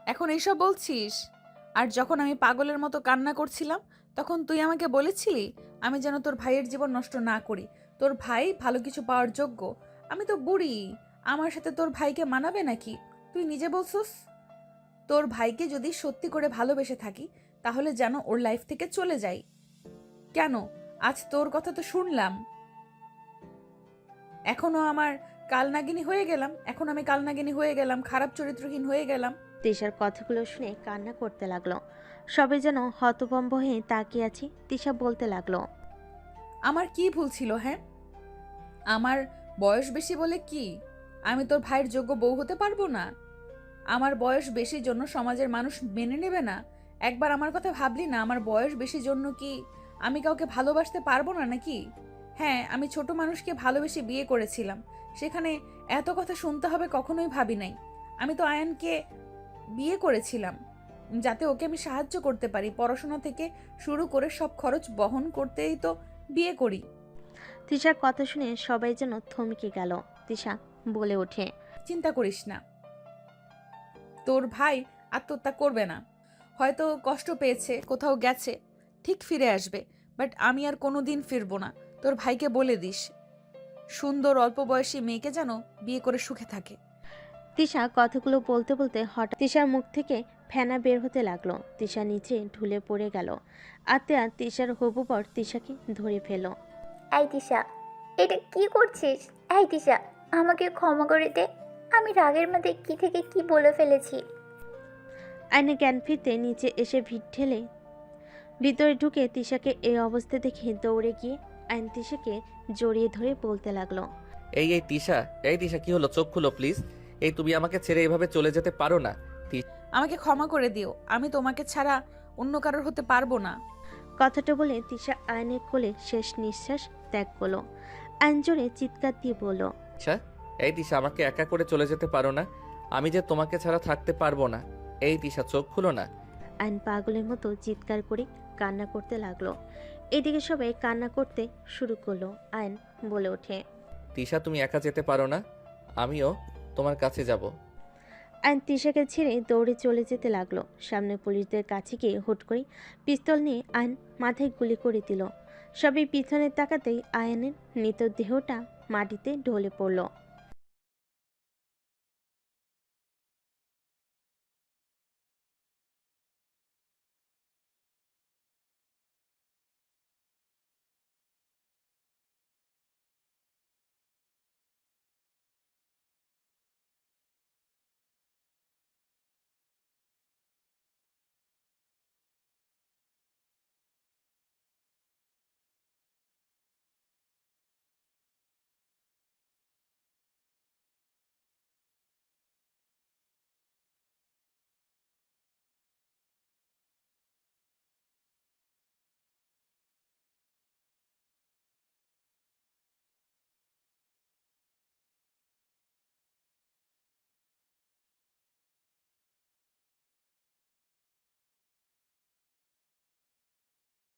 এখন এইসব বলছিস? আর যখন আমি পাগলের মতো কান্না করছিলাম তখন তুই আমাকে বলেছিলি আমি যেন তোর ভাইয়ের জীবন নষ্ট না করি। তোর ভাই ভালো কিছু পাওয়ার যোগ্য। আমি তো বুড়ি, আমার সাথে তোর ভাইকে মানাবে নাকি? তুই নিজে বলছিস তোর ভাইকে যদি সত্যি করে ভালোবেসে থাকি তাহলে যেন ওর লাইফ থেকে চলে যাই। কেন? আজ তোর কথা তো শুনলাম, এখনো আমার কালনাগিনী হয়ে গেলাম। এখন আমি কালনাগিনী হয়ে গেলাম, খারাপ চরিত্রহীন হয়ে গেলাম। তিশার কথাগুলো শুনে কান্না করতে লাগলো। সবাই যেন হতভম্ব হয়ে তাকিয়ে আছে। তিশা বলতে লাগলো, আমার কি ভুল ছিল? হ্যাঁ, আমার বয়স বেশি বলে কি আমি তোর ভাইয়ের যোগ্য বউ হতে পারবো না? আমার বয়স বেশির জন্য সমাজের মানুষ মেনে নেবে না? একবার আমার কথা ভাবলি না? আমার বয়স বেশির জন্য কি আমি কাউকে ভালোবাসতে পারবো না নাকি? হ্যাঁ, আমি ছোট মানুষকে ভালোবেসে বিয়ে করেছিলাম, সেখানে এত কথা শুনতে হবে কখনোই ভাবি নাই। আমি তো আয়ানকে বিয়ে করেছিলাম যাতে ওকে আমি সাহায্য করতে পারি, পড়াশোনা থেকে শুরু করে সব খরচ বহন করতেই তো বিয়ে করি। তিশার কথা শুনে সবাই যেন থমকে গেল। তিশা বলে ওঠে, চিন্তা করিস না, তোর ভাই আত্মহত্যা করবে না। হয়তো কষ্ট পেয়েছে, কোথাও গেছে, ঠিক ফিরে আসবে। বাট আমি আর কোনোদিন ফিরবো না। তোর ভাইকে বলে দিস সুন্দর অল্প বয়সী মেয়েকে যেন বিয়ে করে সুখে থাকে। তিশা কথাগুলো বলতে বলতে হঠাৎ তিশার মুখ থেকে ফেনা বের হতে লাগলো। তিশা নিচে ঢুলে পড়ে গেল। আতিয়া তিশার হবু বর তিশাকে ধরে ফেল। এই তিশা, এটা কি করছিস? এই তিশা, আমাকে ক্ষমা করে দে। আমি রাগের মধ্যে কি থেকে কি বলে ফেলেছি। আইনে জ্ঞান ফিরতে নিচে এসে ভিড় ঠেলে ভিতরে ঢুকে তিশাকে এই অবস্থা দেখে দৌড়ে গিয়ে আইন তিশাকে জড়িয়ে ধরে বলতে লাগলো, এই তিশা কি হলো? চোখ খুলো প্লিজ। এই তুমি আমাকে ছেড়ে এভাবে চলে যেতে পারো না। আমাকে ক্ষমা করে দিও, আমি তোমাকে ছাড়া অন্য কারোর হতে পারবো না। কথাটা বলে তিশা আয়নের কোলে শেষ নিঃশ্বাস ত্যাগ করলো। আইন জোরে চিৎকার দিয়ে বলল, তিশা আমাকে একা করে চলে যেতে পারো না? আমি যে তোমাকে ছাড়া থাকতে পারবো না। এই তিশা চোখ খুলো না। আইন পাগলের মতো চিৎকার করে কান্না করতে লাগলো। এদিকে সবাই কান্না করতে শুরু করলো। আইন বলে ওঠে, তিশা তুমি একা যেতে পারো না, আমিও তোমার কাছে যাব। আইন তিশাকে ছেড়ে দৌড়ে চলে যেতে লাগলো। সামনে পুলিশদের কাছে গিয়ে হুট করে পিস্তল নিয়ে আইন মাথায় গুলি করে দিল। সবাই পিছনে তাকাতেই আয়নের মৃতদেহটা মাটিতে ঢলে পড়ল।